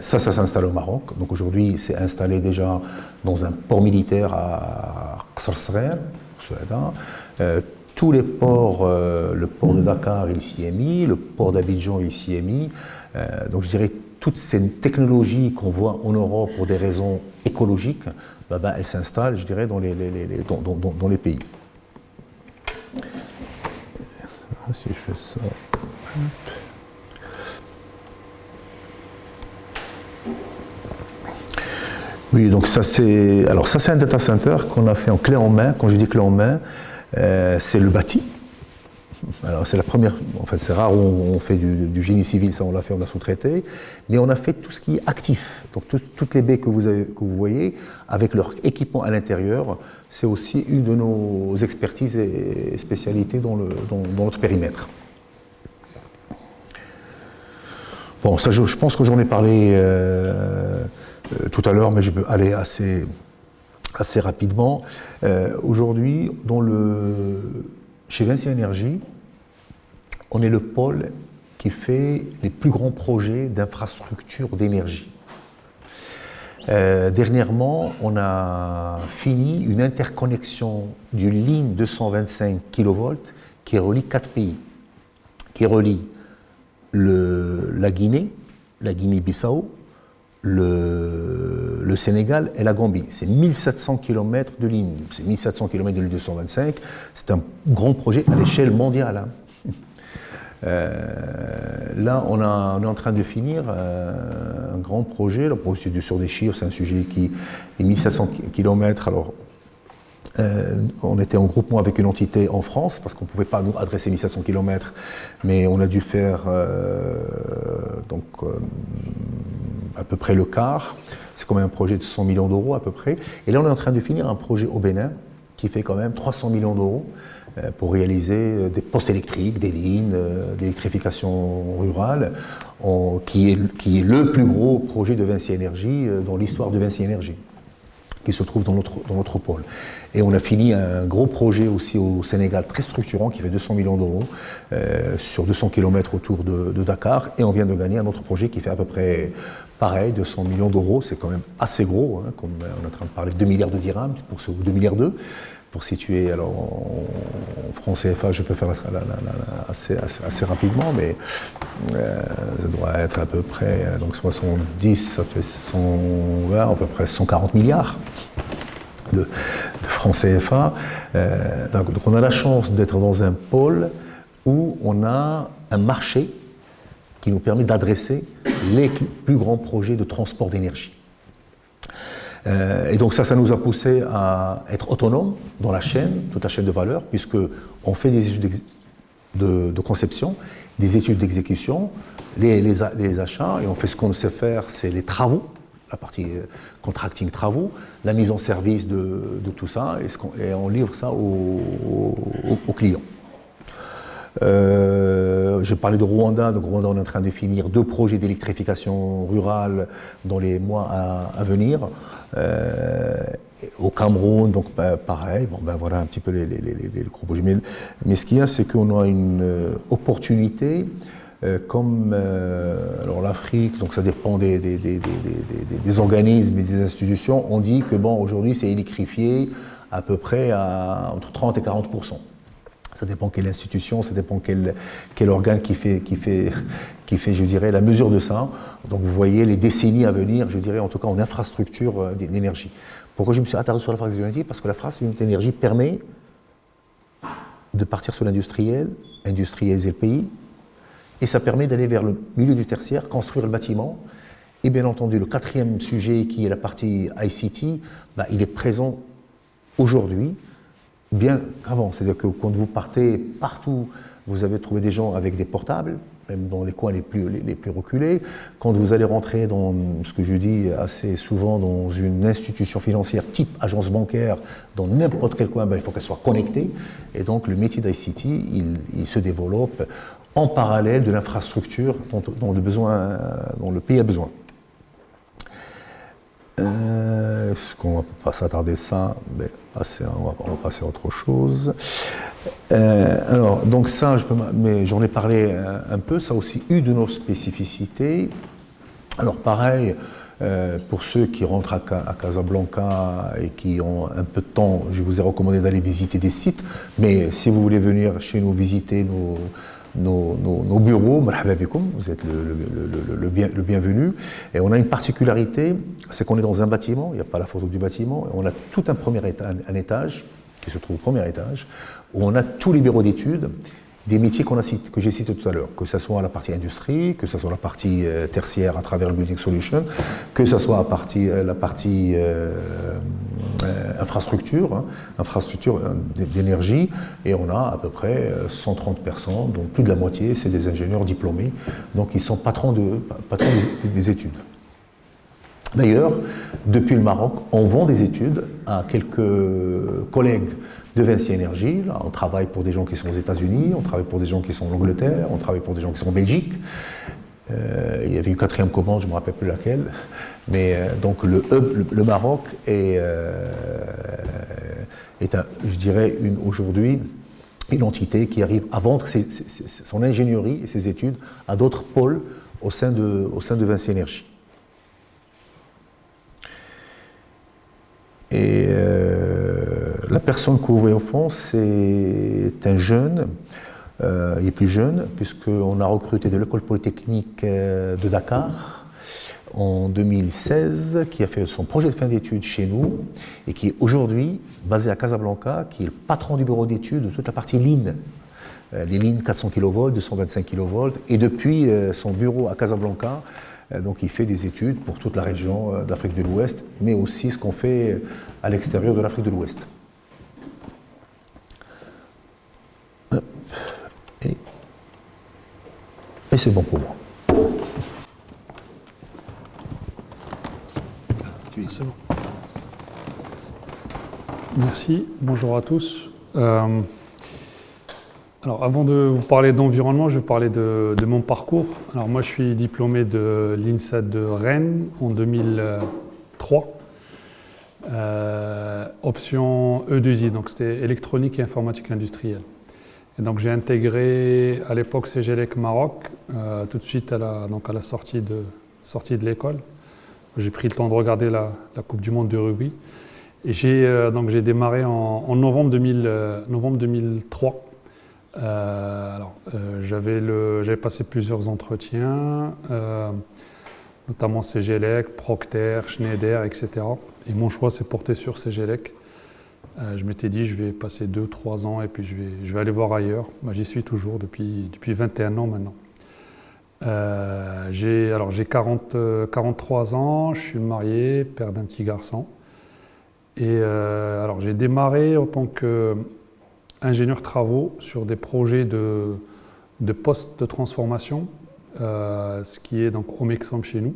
Ça s'installe au Maroc. Donc aujourd'hui, c'est installé déjà dans un port militaire à Qasr Sgher, tous les ports, le port de Dakar, il s'y est mis, le port d'Abidjan, il s'y est mis. Donc je dirais toutes ces technologies qu'on voit en Europe pour des raisons écologiques, elles s'installent, je dirais, dans les pays. Si je fais ça. Oui, donc ça c'est un data center qu'on a fait en clé en main. Quand je dis clé en main, c'est le bâti. Alors c'est la première, en fait c'est rare où on fait du génie civil, ça on l'a fait, on a sous-traité, mais on a fait tout ce qui est actif. Donc toutes les baies que vous voyez, avec leur équipement à l'intérieur, c'est aussi une de nos expertises et spécialités dans notre périmètre. Bon, ça je pense que j'en ai parlé tout à l'heure, mais je peux aller assez rapidement. Aujourd'hui, chez Vinci Énergie, on est le pôle qui fait les plus grands projets d'infrastructures d'énergie. Dernièrement, on a fini une interconnexion d'une ligne 225 kV qui relie 4 pays, qui relie la Guinée-Bissau, le Sénégal et la Gambie. C'est 1700 km de ligne. C'est 1700 km de ligne 225. C'est un grand projet à l'échelle mondiale. Là, on est en train de finir un grand projet. Là, pour sur des chiffres, c'est un sujet qui est 1700 km. Alors, on était en groupement avec une entité en France parce qu'on ne pouvait pas nous adresser 1700 km, mais on a dû faire à peu près le quart. C'est quand même un projet de 100 millions d'euros à peu près. Et là, on est en train de finir un projet au Bénin qui fait quand même 300 millions d'euros pour réaliser des postes électriques, des lignes, d'électrification rurale, qui est le plus gros projet de Vinci Énergie dans l'histoire de Vinci Énergie, qui se trouve dans notre pôle. Et on a fini un gros projet aussi au Sénégal, très structurant, qui fait 200 millions d'euros sur 200 km autour de Dakar. Et on vient de gagner un autre projet qui fait à peu près pareil, 200 millions d'euros. C'est quand même assez gros, hein, comme on est en train de parler de 2 milliards de dirhams, pour 2 milliards d'euros. Pour situer, alors en francs CFA, je peux faire assez rapidement, mais ça doit être à peu près, donc 70, ça fait 120, à peu près 140 milliards de francs CFA. Donc on a la chance d'être dans un pôle où on a un marché qui nous permet d'adresser les plus grands projets de transport d'énergie. Et donc ça nous a poussé à être autonomes dans la chaîne, toute la chaîne de valeur, puisqu'on fait des études de conception, des études d'exécution, les achats, et on fait ce qu'on sait faire, c'est les travaux, la partie contracting travaux, la mise en service de tout ça, et on livre ça aux clients. Je parlais de Rwanda. Donc Rwanda, on est en train de finir 2 projets d'électrification rurale dans les mois à venir. Au Cameroun, donc pareil. Bon, voilà un petit peu les gros projets. Mais ce qu'il y a, c'est qu'on a une opportunité. Alors l'Afrique, donc ça dépend des organismes et des institutions, on dit que bon, aujourd'hui c'est électrifié à peu près entre 30 et 40%. Ça dépend quelle institution, ça dépend quel organe qui fait, je dirais, la mesure de ça. Donc vous voyez les décennies à venir, je dirais, en tout cas en infrastructure d'énergie. Pourquoi je me suis attardé sur l'infrastructure d'énergie? Parce que l'infrastructure d'énergie permet de partir sur l'industriel, industrialiser le pays, et ça permet d'aller vers le milieu du tertiaire, construire le bâtiment. Et bien entendu, le 4e sujet, qui est la partie ICT, il est présent aujourd'hui, bien qu'avant. C'est-à-dire que quand vous partez partout, vous avez trouvé des gens avec des portables, même dans les coins les plus reculés. Quand vous allez rentrer dans ce que je dis assez souvent dans une institution financière type agence bancaire, dans n'importe quel coin, il faut qu'elle soit connectée. Et donc le métier d'ICT, il se développe en parallèle de l'infrastructure dont le pays a besoin. Est-ce qu'on va pas s'attarder ça, mais on va passer à autre chose. Alors, donc ça, mais j'en ai parlé un peu, ça a aussi eu de nos spécificités. Alors pareil, pour ceux qui rentrent à Casablanca et qui ont un peu de temps, je vous ai recommandé d'aller visiter des sites, mais si vous voulez venir chez nous visiter nos bureaux, marhaba bikoum, vous êtes le bienvenu. Et on a une particularité, c'est qu'on est dans un bâtiment, il n'y a pas la photo du bâtiment, et on a tout un étage, qui se trouve au premier étage, où on a tous les bureaux d'études, des métiers que j'ai cités tout à l'heure, que ce soit la partie industrie, que ce soit la partie tertiaire à travers le Building Solution, que ce soit la partie infrastructure d'énergie, et on a à peu près 130 personnes, dont plus de la moitié, c'est des ingénieurs diplômés, donc ils sont patrons des études. D'ailleurs, depuis le Maroc, on vend des études à quelques collègues de Vinci Énergie. Là, on travaille pour des gens qui sont aux États-Unis, on travaille pour des gens qui sont en Angleterre, on travaille pour des gens qui sont en Belgique. Il y avait une 4e commande, je ne me rappelle plus laquelle. Mais donc le Maroc est je dirais, aujourd'hui une entité qui arrive à vendre son ingénierie et ses études à d'autres pôles au sein de Vinci Énergie. Et la personne que vous voyez au fond, c'est un jeune, il est plus jeune, puisqu'on a recruté de l'école polytechnique de Dakar en 2016, qui a fait son projet de fin d'études chez nous, et qui est aujourd'hui basé à Casablanca, qui est le patron du bureau d'études de toute la partie LIN. Les lignes 400 kV, 225 kV, et depuis son bureau à Casablanca, donc il fait des études pour toute la région d'Afrique de l'Ouest, mais aussi ce qu'on fait à l'extérieur de l'Afrique de l'Ouest. Et c'est bon pour moi. C'est bon. Merci, bonjour à tous. Alors, avant de vous parler d'environnement, je vais parler de mon parcours. Alors, moi, je suis diplômé de l'INSA de Rennes en 2003. Option E2I, donc c'était électronique et informatique industrielle. Et donc, j'ai intégré à l'époque CGLEC Maroc, tout de suite à la sortie de l'école. J'ai pris le temps de regarder la Coupe du Monde de rugby. Et j'ai démarré en novembre 2003. J'avais passé plusieurs entretiens, notamment CGLEC, Procter, Schneider, etc. Et mon choix s'est porté sur CGLEC. Je m'étais dit, je vais passer 2-3 ans et puis je vais aller voir ailleurs. J'y suis toujours depuis 21 ans maintenant. J'ai 43 ans, je suis marié, père d'un petit garçon. Et alors j'ai démarré en tant qu'ingénieur travaux sur des projets de postes de transformation, ce qui est donc Omexom chez nous,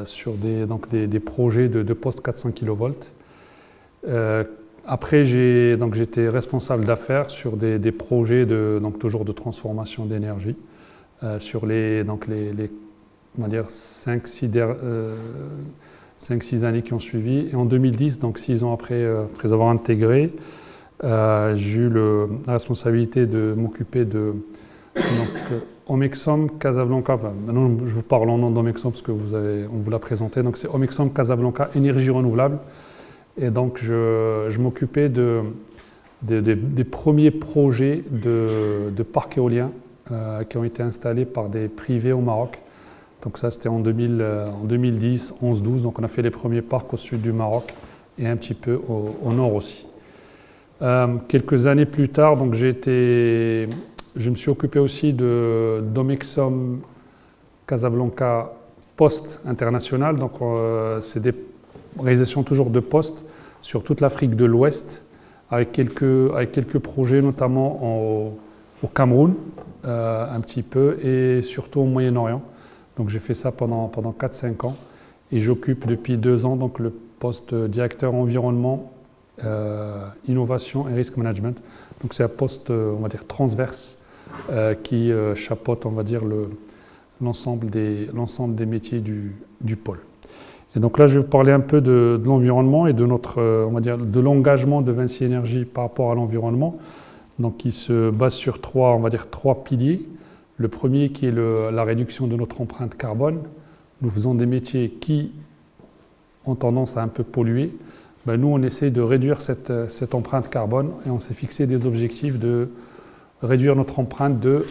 sur des projets de postes 400 kV. Après, j'étais responsable d'affaires sur des projets toujours de transformation d'énergie sur les on va dire 5-6 années qui ont suivi. Et en 2010, donc 6 ans après avoir intégré, j'ai eu la responsabilité de m'occuper de Omexom Casablanca. Maintenant, je vous parle en nom d'Omexom parce que on vous l'a présenté. Donc, c'est Omexom Casablanca Énergie Renouvelable. Et donc, je m'occupais des premiers projets de parcs éoliens qui ont été installés par des privés au Maroc. Donc ça, c'était en 2010, 11-12. Donc on a fait les premiers parcs au sud du Maroc et un petit peu au nord aussi. Quelques années plus tard, donc je me suis occupé aussi d'Omexom Casablanca Poste International. Donc c'est des réalisations toujours de postes sur toute l'Afrique de l'Ouest, avec quelques projets notamment au Cameroun, un petit peu, et surtout au Moyen-Orient. Donc j'ai fait ça pendant 4-5 ans et j'occupe depuis 2 ans donc, le poste de directeur environnement, innovation et risk management. Donc c'est un poste, on va dire, transverse qui chapeaute, on va dire, l'ensemble des métiers du pôle. Et donc là, je vais vous parler un peu de l'environnement et de on va dire, de l'engagement de Vinci Énergie par rapport à l'environnement. Donc, qui se base sur 3 piliers. Le premier qui est la réduction de notre empreinte carbone. Nous faisons des métiers qui ont tendance à un peu polluer. Nous, on essaie de réduire cette empreinte carbone et on s'est fixé des objectifs de réduire notre empreinte de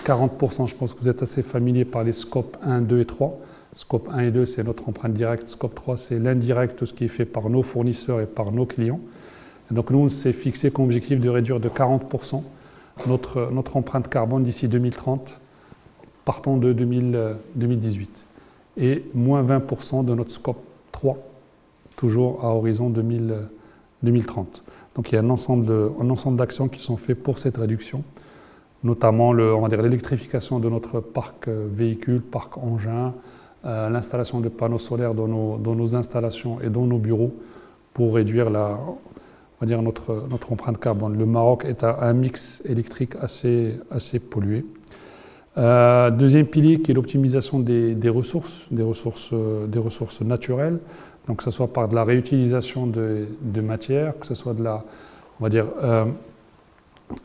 40%. Je pense que vous êtes assez familier par les scopes 1, 2 et 3. Scope 1 et 2, c'est notre empreinte directe. Scope 3, c'est l'indirect, tout ce qui est fait par nos fournisseurs et par nos clients. Et donc nous, on s'est fixé comme objectif de réduire de 40% notre empreinte carbone d'ici 2030, partant de 2018. Et moins 20% de notre scope 3, toujours à horizon 2030. Donc il y a un ensemble d'actions qui sont faites pour cette réduction, notamment l'électrification de notre parc véhicule, parc engin, l'installation de panneaux solaires dans nos installations et dans nos bureaux pour réduire notre empreinte carbone. Le Maroc est à un mix électrique assez pollué. Deuxième pilier qui est l'optimisation des ressources naturelles, donc que ce soit par de la réutilisation de matières, que ce soit de la, on va dire,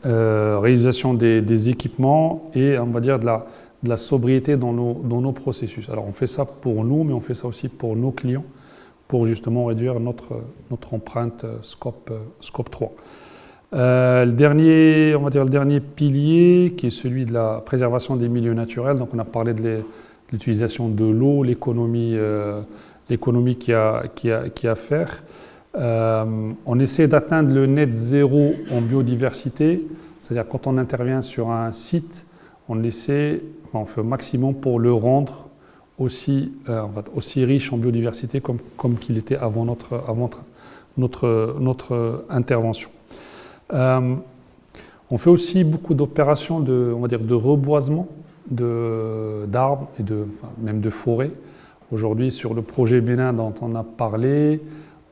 réutilisation des équipements et on va dire de la sobriété dans nos processus. Alors on fait ça pour nous, mais on fait ça aussi pour nos clients, pour justement réduire notre empreinte scope 3. Le dernier pilier, qui est celui de la préservation des milieux naturels, donc on a parlé de l'utilisation de l'eau, l'économie qu'il y a à faire. On essaie d'atteindre le net zéro en biodiversité, c'est-à-dire quand on intervient sur un site, on fait au maximum pour le rendre aussi riche en biodiversité comme qu'il était avant notre intervention. On fait aussi beaucoup d'opérations de reboisement d'arbres et même de forêts. Aujourd'hui, sur le projet Bénin dont on a parlé,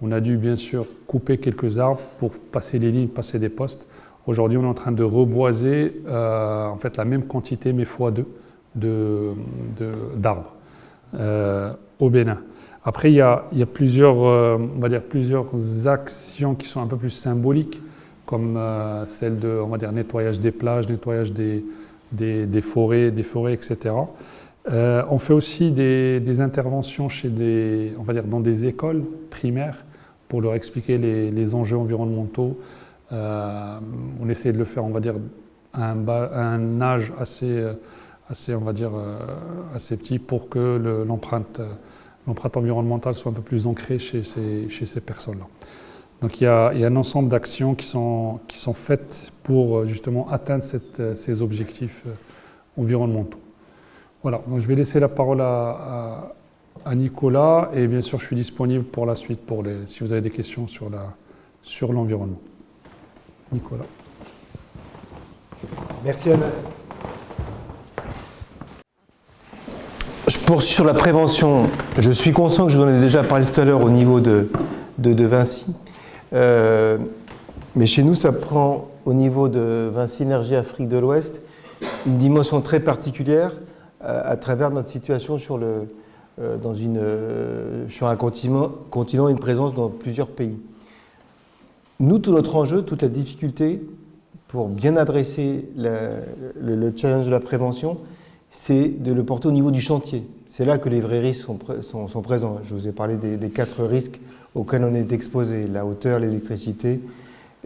on a dû bien sûr couper quelques arbres pour passer les lignes, passer des postes. Aujourd'hui, on est en train de reboiser la même quantité, mais x2 d'arbres au Bénin. Après, il y a plusieurs actions qui sont un peu plus symboliques, comme celle de nettoyage des plages, nettoyage des forêts, etc. On fait aussi des interventions dans des écoles primaires pour leur expliquer les enjeux environnementaux. On essaie de le faire, à un âge assez petit pour que l'empreinte environnementale soit un peu plus ancrée chez ces personnes-là. Donc il y a un ensemble d'actions qui sont faites pour justement atteindre ces objectifs environnementaux. Voilà, donc je vais laisser la parole à Nicolas et bien sûr je suis disponible pour la suite si vous avez des questions sur l'environnement. Nicolas. Merci Anna. Je poursuis sur la prévention. Je suis conscient que je vous en ai déjà parlé tout à l'heure au niveau de Vinci. Mais chez nous, ça prend au niveau de Vinci Énergie Afrique de l'Ouest une dimension très particulière à travers notre situation sur un continent et une présence dans plusieurs pays. Nous, tout notre enjeu, toute la difficulté pour bien adresser le challenge de la prévention, c'est de le porter au niveau du chantier. C'est là que les vrais risques sont présents. Je vous ai parlé des 4 risques auxquels on est exposé: la hauteur, l'électricité,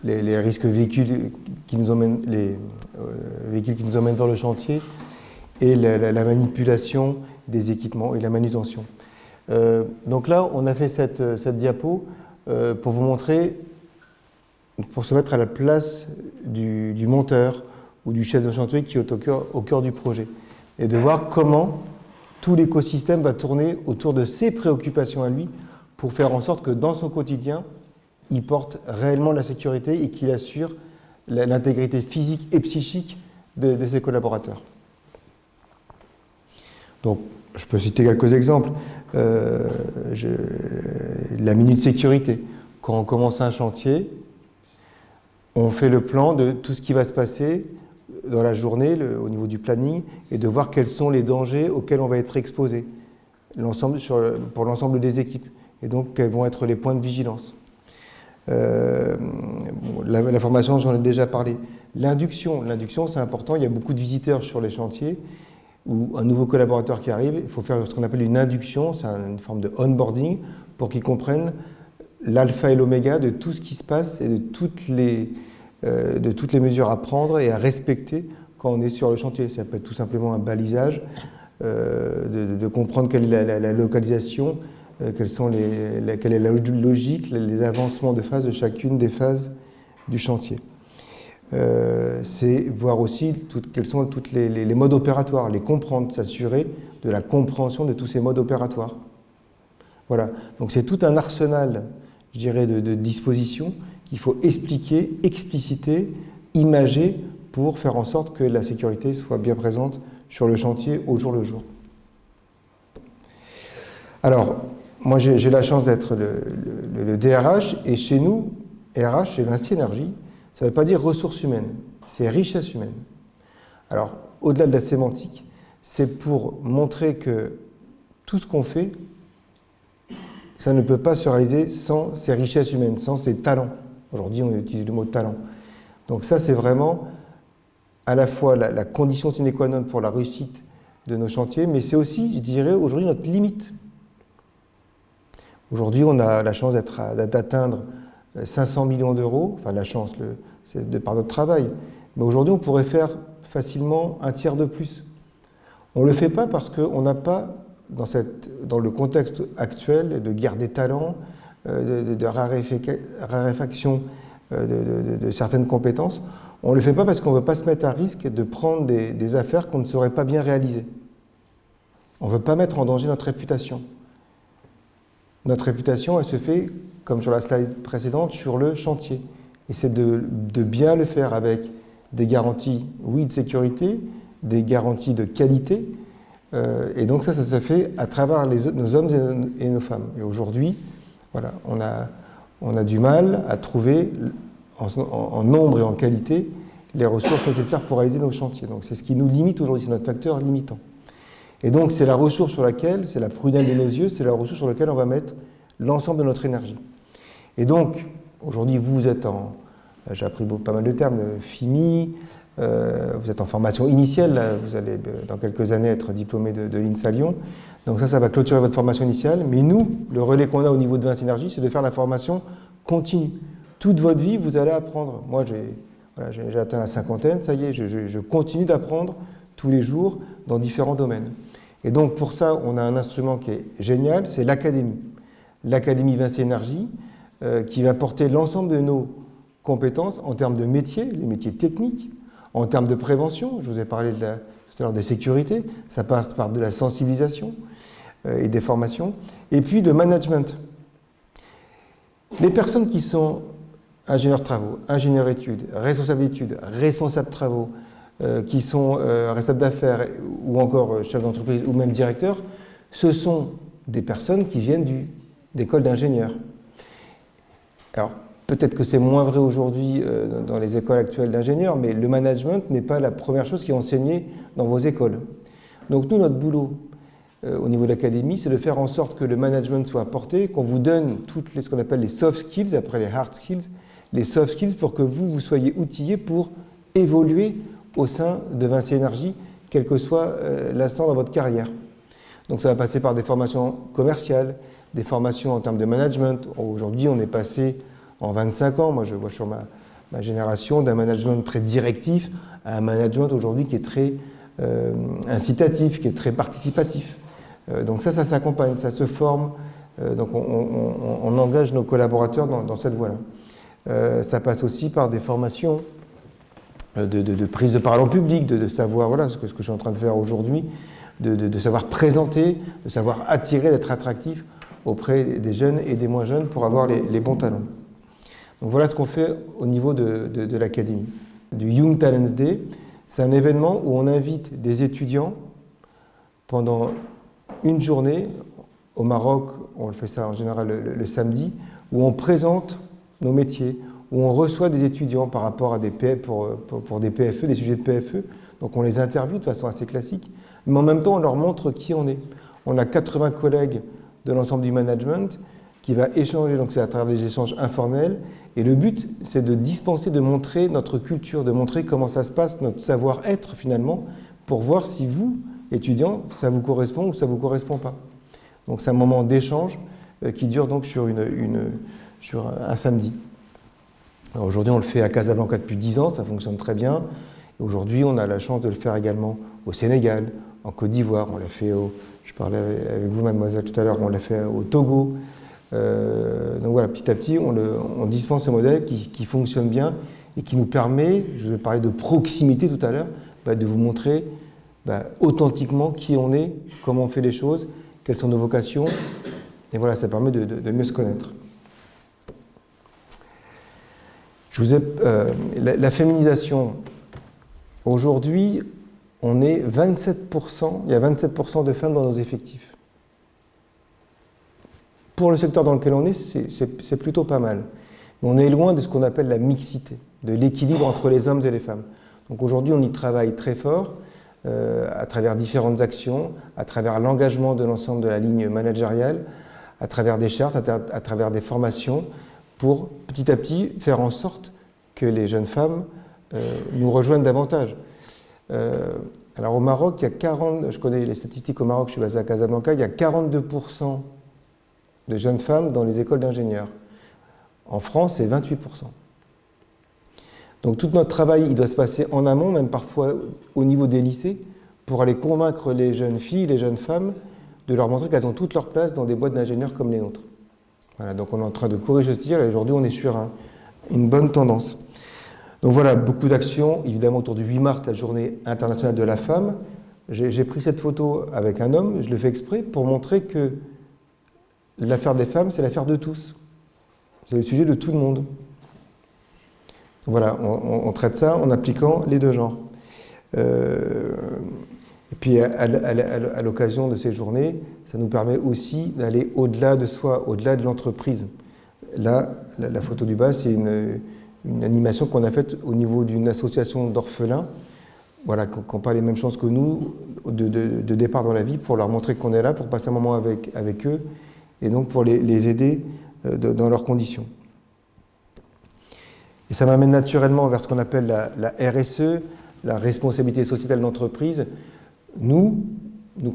les risques véhicules qui nous emmènent vers le chantier et la manipulation des équipements et la manutention. Donc là, on a fait cette diapo pour vous montrer, pour se mettre à la place du monteur ou du chef de chantier qui est au cœur du projet, et de voir comment tout l'écosystème va tourner autour de ses préoccupations à lui pour faire en sorte que dans son quotidien, il porte réellement la sécurité et qu'il assure l'intégrité physique et psychique de ses collaborateurs. Donc, je peux citer quelques exemples. La minute sécurité. Quand on commence un chantier, on fait le plan de tout ce qui va se passer dans la journée, au niveau du planning, et de voir quels sont les dangers auxquels on va être exposé, pour l'ensemble des équipes, et donc quels vont être les points de vigilance. La formation, j'en ai déjà parlé. L'induction, c'est important. Il y a beaucoup de visiteurs sur les chantiers ou un nouveau collaborateur qui arrive. Il faut faire ce qu'on appelle une induction, c'est une forme de onboarding pour qu'ils comprennent l'alpha et l'oméga de tout ce qui se passe et de toutes les mesures à prendre et à respecter quand on est sur le chantier. Ça peut être tout simplement un balisage, de comprendre quelle est la localisation, quelle est la logique, les avancements de phase de chacune des phases du chantier. C'est voir aussi quels sont tous les modes opératoires, les comprendre, s'assurer de la compréhension de tous ces modes opératoires. Voilà, donc c'est tout un arsenal, je dirais, de dispositions qu'il faut expliquer, expliciter, imager pour faire en sorte que la sécurité soit bien présente sur le chantier au jour le jour. Alors, moi j'ai la chance d'être le DRH, et chez nous, RH, chez Vinci Énergie, ça ne veut pas dire ressources humaines, c'est richesse humaine. Alors, au-delà de la sémantique, c'est pour montrer que tout ce qu'on fait, ça ne peut pas se réaliser sans ces richesses humaines, sans ces talents. Aujourd'hui, on utilise le mot talent. Donc ça, c'est vraiment à la fois la condition sine qua non pour la réussite de nos chantiers, mais c'est aussi, je dirais, aujourd'hui notre limite. Aujourd'hui, on a la chance d'atteindre 500 millions d'euros, enfin la chance, c'est par notre travail. Mais aujourd'hui, on pourrait faire facilement un tiers de plus. On ne le fait pas parce qu'on n'a pas, dans le contexte actuel de guerre des talents, de raréfaction de certaines compétences, on ne le fait pas parce qu'on ne veut pas se mettre à risque de prendre des affaires qu'on ne saurait pas bien réaliser. On ne veut pas mettre en danger notre réputation. Notre réputation, elle se fait, comme sur la slide précédente, sur le chantier. Et c'est de bien le faire avec des garanties, oui, de sécurité, des garanties de qualité. Et donc ça se fait à travers nos hommes et nos femmes. Et aujourd'hui, voilà, on a du mal à trouver en nombre et en qualité les ressources nécessaires pour réaliser nos chantiers. Donc c'est ce qui nous limite aujourd'hui, c'est notre facteur limitant. Et donc c'est la ressource sur laquelle, c'est la prunelle de nos yeux, c'est la ressource sur laquelle on va mettre l'ensemble de notre énergie. Et donc, aujourd'hui, vous êtes j'ai appris pas mal de termes, FIMI, vous êtes en formation initiale, là, vous allez dans quelques années être diplômé de l'INSA Lyon. Donc ça va clôturer votre formation initiale. Mais nous, le relais qu'on a au niveau de Vinci Énergie, c'est de faire la formation continue. Toute votre vie, vous allez apprendre. Moi, j'ai atteint la cinquantaine, ça y est, je continue d'apprendre tous les jours dans différents domaines. Et donc pour ça, on a un instrument qui est génial, c'est l'Académie. L'Académie Vinci Énergie, qui va porter l'ensemble de nos compétences en termes de métiers, les métiers techniques, en termes de prévention. Je vous ai parlé de tout tout à l'heure, de sécurité, ça passe par de la sensibilisation et des formations, et puis le management. Les personnes qui sont ingénieurs de travaux, ingénieurs études, responsables d'études, responsables de travaux, qui sont responsables d'affaires ou encore chefs d'entreprise ou même directeurs, ce sont des personnes qui viennent d'écoles d'ingénieurs. Alors, peut-être que c'est moins vrai aujourd'hui dans les écoles actuelles d'ingénieurs, mais le management n'est pas la première chose qui est enseignée dans vos écoles. Donc nous, notre boulot au niveau de l'académie, c'est de faire en sorte que le management soit apporté, qu'on vous donne ce qu'on appelle les soft skills, après les hard skills, les soft skills pour que vous soyez outillés pour évoluer au sein de Vinci Énergie, quel que soit l'instant dans votre carrière. Donc ça va passer par des formations commerciales, des formations en termes de management. Aujourd'hui, on est passé en 25 ans, moi je vois sur ma génération, d'un management très directif à un management aujourd'hui qui est très incitatif, qui est très participatif. Donc ça s'accompagne, ça se forme, donc on engage nos collaborateurs dans cette voie-là. Ça passe aussi par des formations de prise de parole en public, de savoir, voilà ce que je suis en train de faire aujourd'hui, de savoir présenter, de savoir attirer, d'être attractif auprès des jeunes et des moins jeunes pour avoir les bons talents. Donc voilà ce qu'on fait au niveau de l'académie. Du Young Talents Day, c'est un événement où on invite des étudiants pendant une journée. Au Maroc, on le fait ça en général le samedi, où on présente nos métiers, où on reçoit des étudiants par rapport à des pour des PFE, des sujets de PFE. Donc on les interviewe de façon assez classique, mais en même temps on leur montre qui on est. On a 80 collègues de l'ensemble du management qui va échanger, donc c'est à travers des échanges informels, et le but c'est de dispenser, de montrer notre culture, de montrer comment ça se passe, notre savoir-être finalement, pour voir si vous, étudiants, ça vous correspond ou ça ne vous correspond pas. Donc c'est un moment d'échange qui dure donc sur un samedi. Aujourd'hui on le fait à Casablanca depuis 10 ans, ça fonctionne très bien. Aujourd'hui on a la chance de le faire également au Sénégal, en Côte d'Ivoire, on l'a fait je parlais avec vous mademoiselle tout à l'heure, on l'a fait au Togo. Donc voilà, petit à petit on dispense ce modèle qui fonctionne bien et qui nous permet, je vais parler de proximité tout à l'heure, de vous montrer authentiquement qui on est, comment on fait les choses, quelles sont nos vocations, et voilà, ça permet de mieux se connaître. La féminisation, aujourd'hui, on est 27%, il y a 27% de femmes dans nos effectifs. Pour le secteur dans lequel on est, c'est plutôt pas mal. Mais on est loin de ce qu'on appelle la mixité, de l'équilibre entre les hommes et les femmes. Donc aujourd'hui, on y travaille très fort, à travers différentes actions, à travers l'engagement de l'ensemble de la ligne managériale, à travers des chartes, à travers des formations, pour petit à petit faire en sorte que les jeunes femmes nous rejoignent davantage. Alors au Maroc, il y a 40, je connais les statistiques au Maroc, je suis basé à Casablanca, il y a 42% de jeunes femmes dans les écoles d'ingénieurs. En France, c'est 28%. Donc tout notre travail, il doit se passer en amont, même parfois au niveau des lycées, pour aller convaincre les jeunes filles, les jeunes femmes, de leur montrer qu'elles ont toute leur place dans des boîtes d'ingénieurs comme les nôtres. Voilà, donc on est en train de corriger ce tir et aujourd'hui on est sur une bonne tendance. Donc voilà, beaucoup d'actions, évidemment autour du 8 mars, la journée internationale de la femme. J'ai pris cette photo avec un homme, je le fais exprès, pour montrer que l'affaire des femmes, c'est l'affaire de tous. C'est le sujet de tout le monde. Voilà, on traite ça en appliquant les deux genres. Et puis à l'occasion de ces journées, ça nous permet aussi d'aller au-delà de soi, au-delà de l'entreprise. Là, la photo du bas, c'est une animation qu'on a faite au niveau d'une association d'orphelins, voilà, qui n'ont pas les mêmes chances que nous de départ dans la vie, pour leur montrer qu'on est là, pour passer un moment avec eux, et donc pour les aider dans leurs conditions. Et ça m'amène naturellement vers ce qu'on appelle la RSE, la responsabilité sociétale d'entreprise. Nous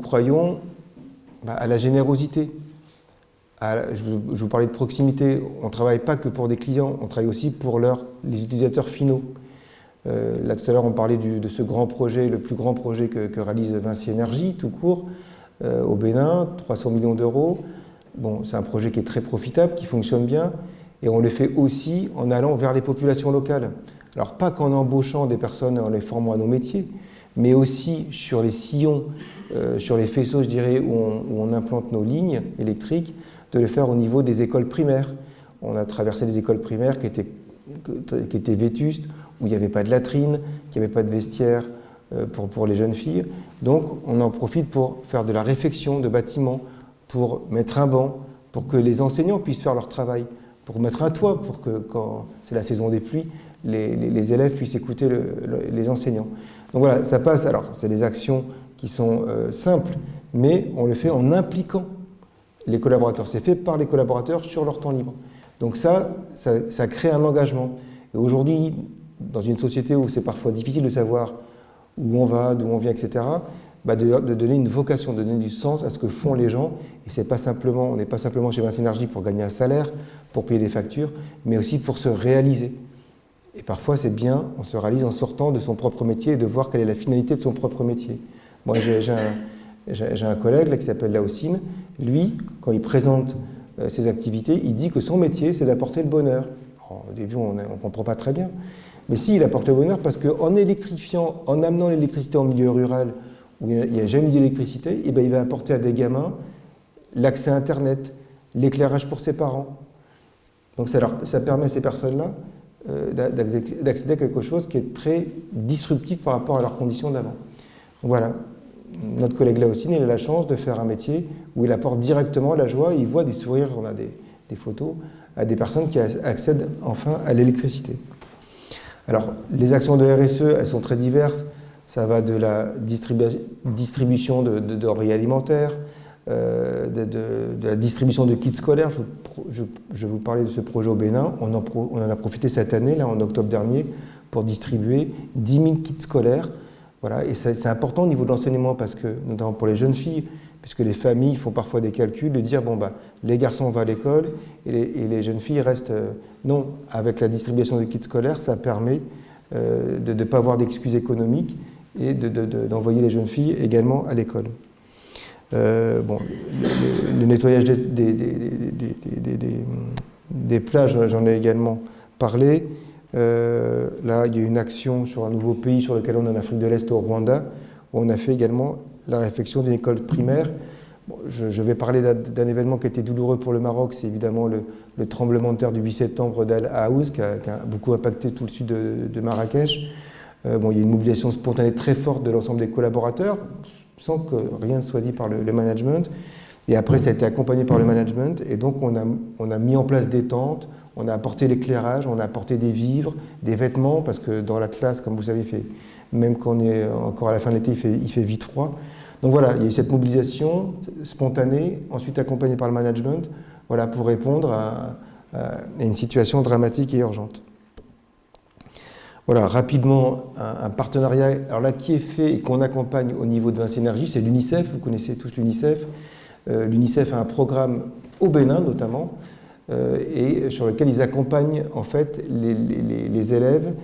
croyons à la générosité. Je vous parlais de proximité. On ne travaille pas que pour des clients, on travaille aussi pour les utilisateurs finaux. Là, tout à l'heure, on parlait de ce grand projet, le plus grand projet que réalise Vinci Énergie, tout court, au Bénin, 300 millions d'euros. Bon, c'est un projet qui est très profitable, qui fonctionne bien, et on le fait aussi en allant vers les populations locales. Alors, pas qu'en embauchant des personnes, en les formant à nos métiers, mais aussi sur les sillons, sur les faisceaux, je dirais, où on implante nos lignes électriques, de le faire au niveau des écoles primaires. On a traversé des écoles primaires qui étaient vétustes, où il n'y avait pas de latrines, qui n'avait pas de vestiaire pour les jeunes filles. Donc on en profite pour faire de la réfection de bâtiments, pour mettre un banc, pour que les enseignants puissent faire leur travail, pour mettre un toit, pour que quand c'est la saison des pluies, les élèves puissent écouter les enseignants. Donc voilà, ça passe, alors c'est des actions qui sont simples, mais on le fait en impliquant les collaborateurs. C'est fait par les collaborateurs sur leur temps libre. Donc ça crée un engagement. Et aujourd'hui, dans une société où c'est parfois difficile de savoir où on va, d'où on vient, etc., de donner une vocation, de donner du sens à ce que font les gens. Et c'est pas simplement, on n'est pas simplement chez Vinci Énergie pour gagner un salaire, pour payer des factures, mais aussi pour se réaliser. Et parfois, c'est bien, on se réalise en sortant de son propre métier et de voir quelle est la finalité de son propre métier. Moi, j'ai un collègue là, qui s'appelle Laossine. Lui, quand il présente ses activités, il dit que son métier, c'est d'apporter le bonheur. Alors, au début, on ne comprend pas très bien. Mais si, il apporte le bonheur parce qu'en électrifiant, en amenant l'électricité en milieu rural, où il n'y a jamais eu d'électricité, il va apporter à des gamins l'accès à Internet, l'éclairage pour ses parents. Donc ça permet à ces personnes-là d'accéder à quelque chose qui est très disruptif par rapport à leurs conditions d'avant. Donc voilà, notre collègue Laossine, il a la chance de faire un métier où il apporte directement la joie et il voit des sourires, on a des photos, à des personnes qui accèdent enfin à l'électricité. Alors, les actions de RSE, elles sont très diverses. Ça va de la distribution de denrées alimentaires, de la distribution de kits scolaires. Je vais vous parler de ce projet au Bénin. On en a profité cette année, là, en octobre dernier, pour distribuer 10 000 kits scolaires. Voilà, et c'est important au niveau de l'enseignement, parce que, notamment pour les jeunes filles, puisque les familles font parfois des calculs, de dire, les garçons vont à l'école et les jeunes filles restent... non, avec la distribution de kits scolaires, ça permet de ne pas avoir d'excuses économiques et d'envoyer les jeunes filles également à l'école. Le nettoyage des plages, j'en ai également parlé. Là, il y a une action sur un nouveau pays sur lequel on est en Afrique de l'Est, au Rwanda, où on a fait également la réfection d'une école primaire. Je vais parler d'un événement qui a été douloureux pour le Maroc, c'est évidemment le tremblement de terre du 8 septembre d'Al Haouz, qui a beaucoup impacté tout le sud de Marrakech. Il y a une mobilisation spontanée très forte de l'ensemble des collaborateurs, sans que rien ne soit dit par le management. Et après, ça a été accompagné par le management, et donc on a mis en place des tentes, on a apporté l'éclairage, on a apporté des vivres, des vêtements, parce que dans la classe, comme vous savez, même quand on est encore à la fin de l'été, il fait vite froid. Donc voilà, il y a eu cette mobilisation spontanée, ensuite accompagnée par le management, voilà, pour répondre à une situation dramatique et urgente. Voilà, rapidement, un partenariat alors là, qui est fait et qu'on accompagne au niveau de Vinci Énergie, c'est l'UNICEF, vous connaissez tous l'UNICEF. L'UNICEF a un programme au Bénin notamment, et sur lequel ils accompagnent en fait les élèves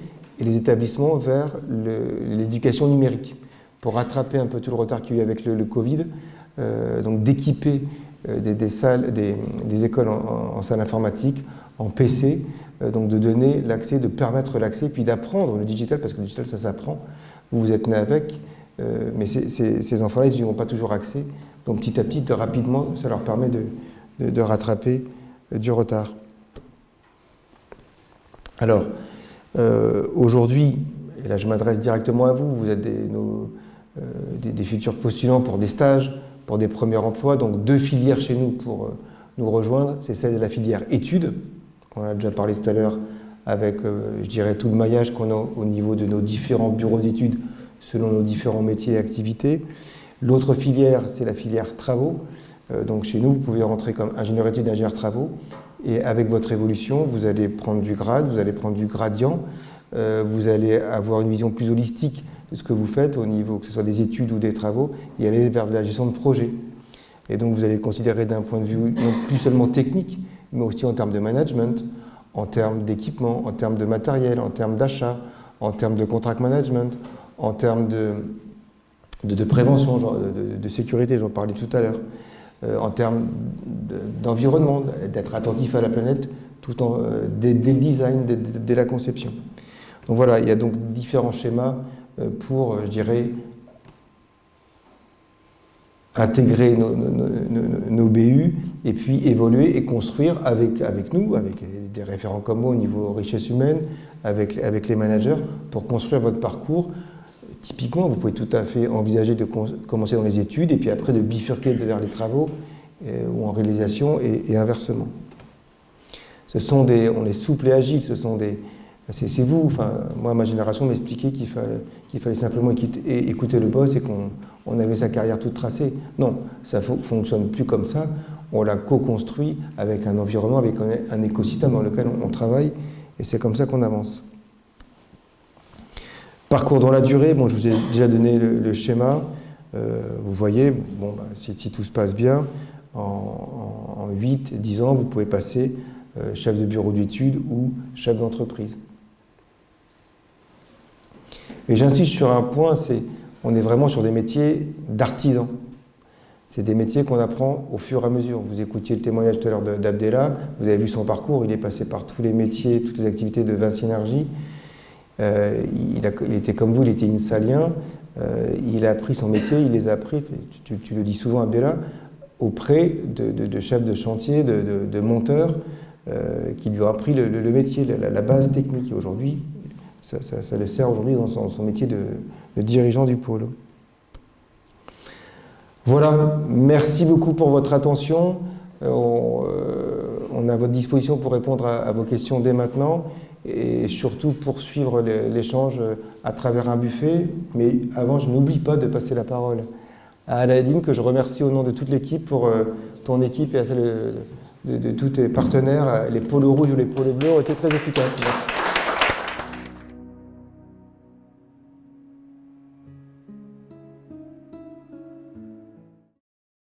et les établissements vers l'éducation numérique, pour rattraper un peu tout le retard qu'il y a eu avec le Covid, donc d'équiper des écoles en salle informatique, en PC, donc de donner l'accès, de permettre l'accès, puis d'apprendre le digital, parce que le digital, ça s'apprend, vous êtes né avec, mais ces enfants-là, ils n'y auront pas toujours accès, donc petit à petit, rapidement, ça leur permet de rattraper du retard. Alors, aujourd'hui, et là je m'adresse directement à vous, vous êtes des futurs postulants pour des stages, pour des premiers emplois, donc 2 filières chez nous pour nous rejoindre, c'est celle de la filière études. On a déjà parlé tout à l'heure avec, je dirais, tout le maillage qu'on a au niveau de nos différents bureaux d'études selon nos différents métiers et activités. L'autre filière, c'est la filière travaux. Donc chez nous, vous pouvez rentrer comme ingénieur études, ingénieur travaux, et avec votre évolution, vous allez prendre du grade, vous allez prendre du gradient, vous allez avoir une vision plus holistique de ce que vous faites au niveau, que ce soit des études ou des travaux, et aller vers de la gestion de projet. Et donc vous allez considérer d'un point de vue non plus seulement technique, mais aussi en termes de management, en termes d'équipement, en termes de matériel, en termes d'achat, en termes de contract management, en termes de prévention, de sécurité, j'en parlais tout à l'heure, en termes d'environnement, d'être attentif à la planète dès le design, dès la conception. Donc voilà, il y a donc différents schémas pour, je dirais, intégrer nos BU et puis évoluer et construire avec nous, avec des référents comme moi au niveau richesse humaine, avec les managers, pour construire votre parcours. Typiquement, vous pouvez tout à fait envisager de commencer dans les études et puis après de bifurquer vers les travaux ou en réalisation et inversement. On est souple et agile, c'est vous, enfin, moi, ma génération m'expliquait qu'il fallait simplement écouter le boss et qu'on avait sa carrière toute tracée. Non, ça ne fonctionne plus comme ça. On l'a co-construit avec un environnement, avec un écosystème dans lequel on travaille, et c'est comme ça qu'on avance. Parcours dans la durée, bon, je vous ai déjà donné le schéma. Vous voyez, bon, si tout se passe bien, en 8-10 ans, vous pouvez passer chef de bureau d'études ou chef d'entreprise. Mais j'insiste sur un point, on est vraiment sur des métiers d'artisans. C'est des métiers qu'on apprend au fur et à mesure. Vous écoutiez le témoignage tout à l'heure d'Abdellah, vous avez vu son parcours, il est passé par tous les métiers, toutes les activités de Vinci Énergie. Il était comme vous, il était insalien, il a appris son métier, il les a appris, tu le dis souvent Abdellah, auprès de chefs de chantier, de monteurs, qui lui ont appris le métier, la base technique. Et aujourd'hui, ça le sert aujourd'hui dans son métier de dirigeant du pôle. Voilà, merci beaucoup pour votre attention. On est à votre disposition pour répondre à vos questions dès maintenant et surtout poursuivre l'échange à travers un buffet. Mais avant, je n'oublie pas de passer la parole à Aladine, que je remercie au nom de toute l'équipe pour ton équipe et à celle de tous tes partenaires. Les pôles rouges ou les pôles bleus ont été très efficaces. Merci.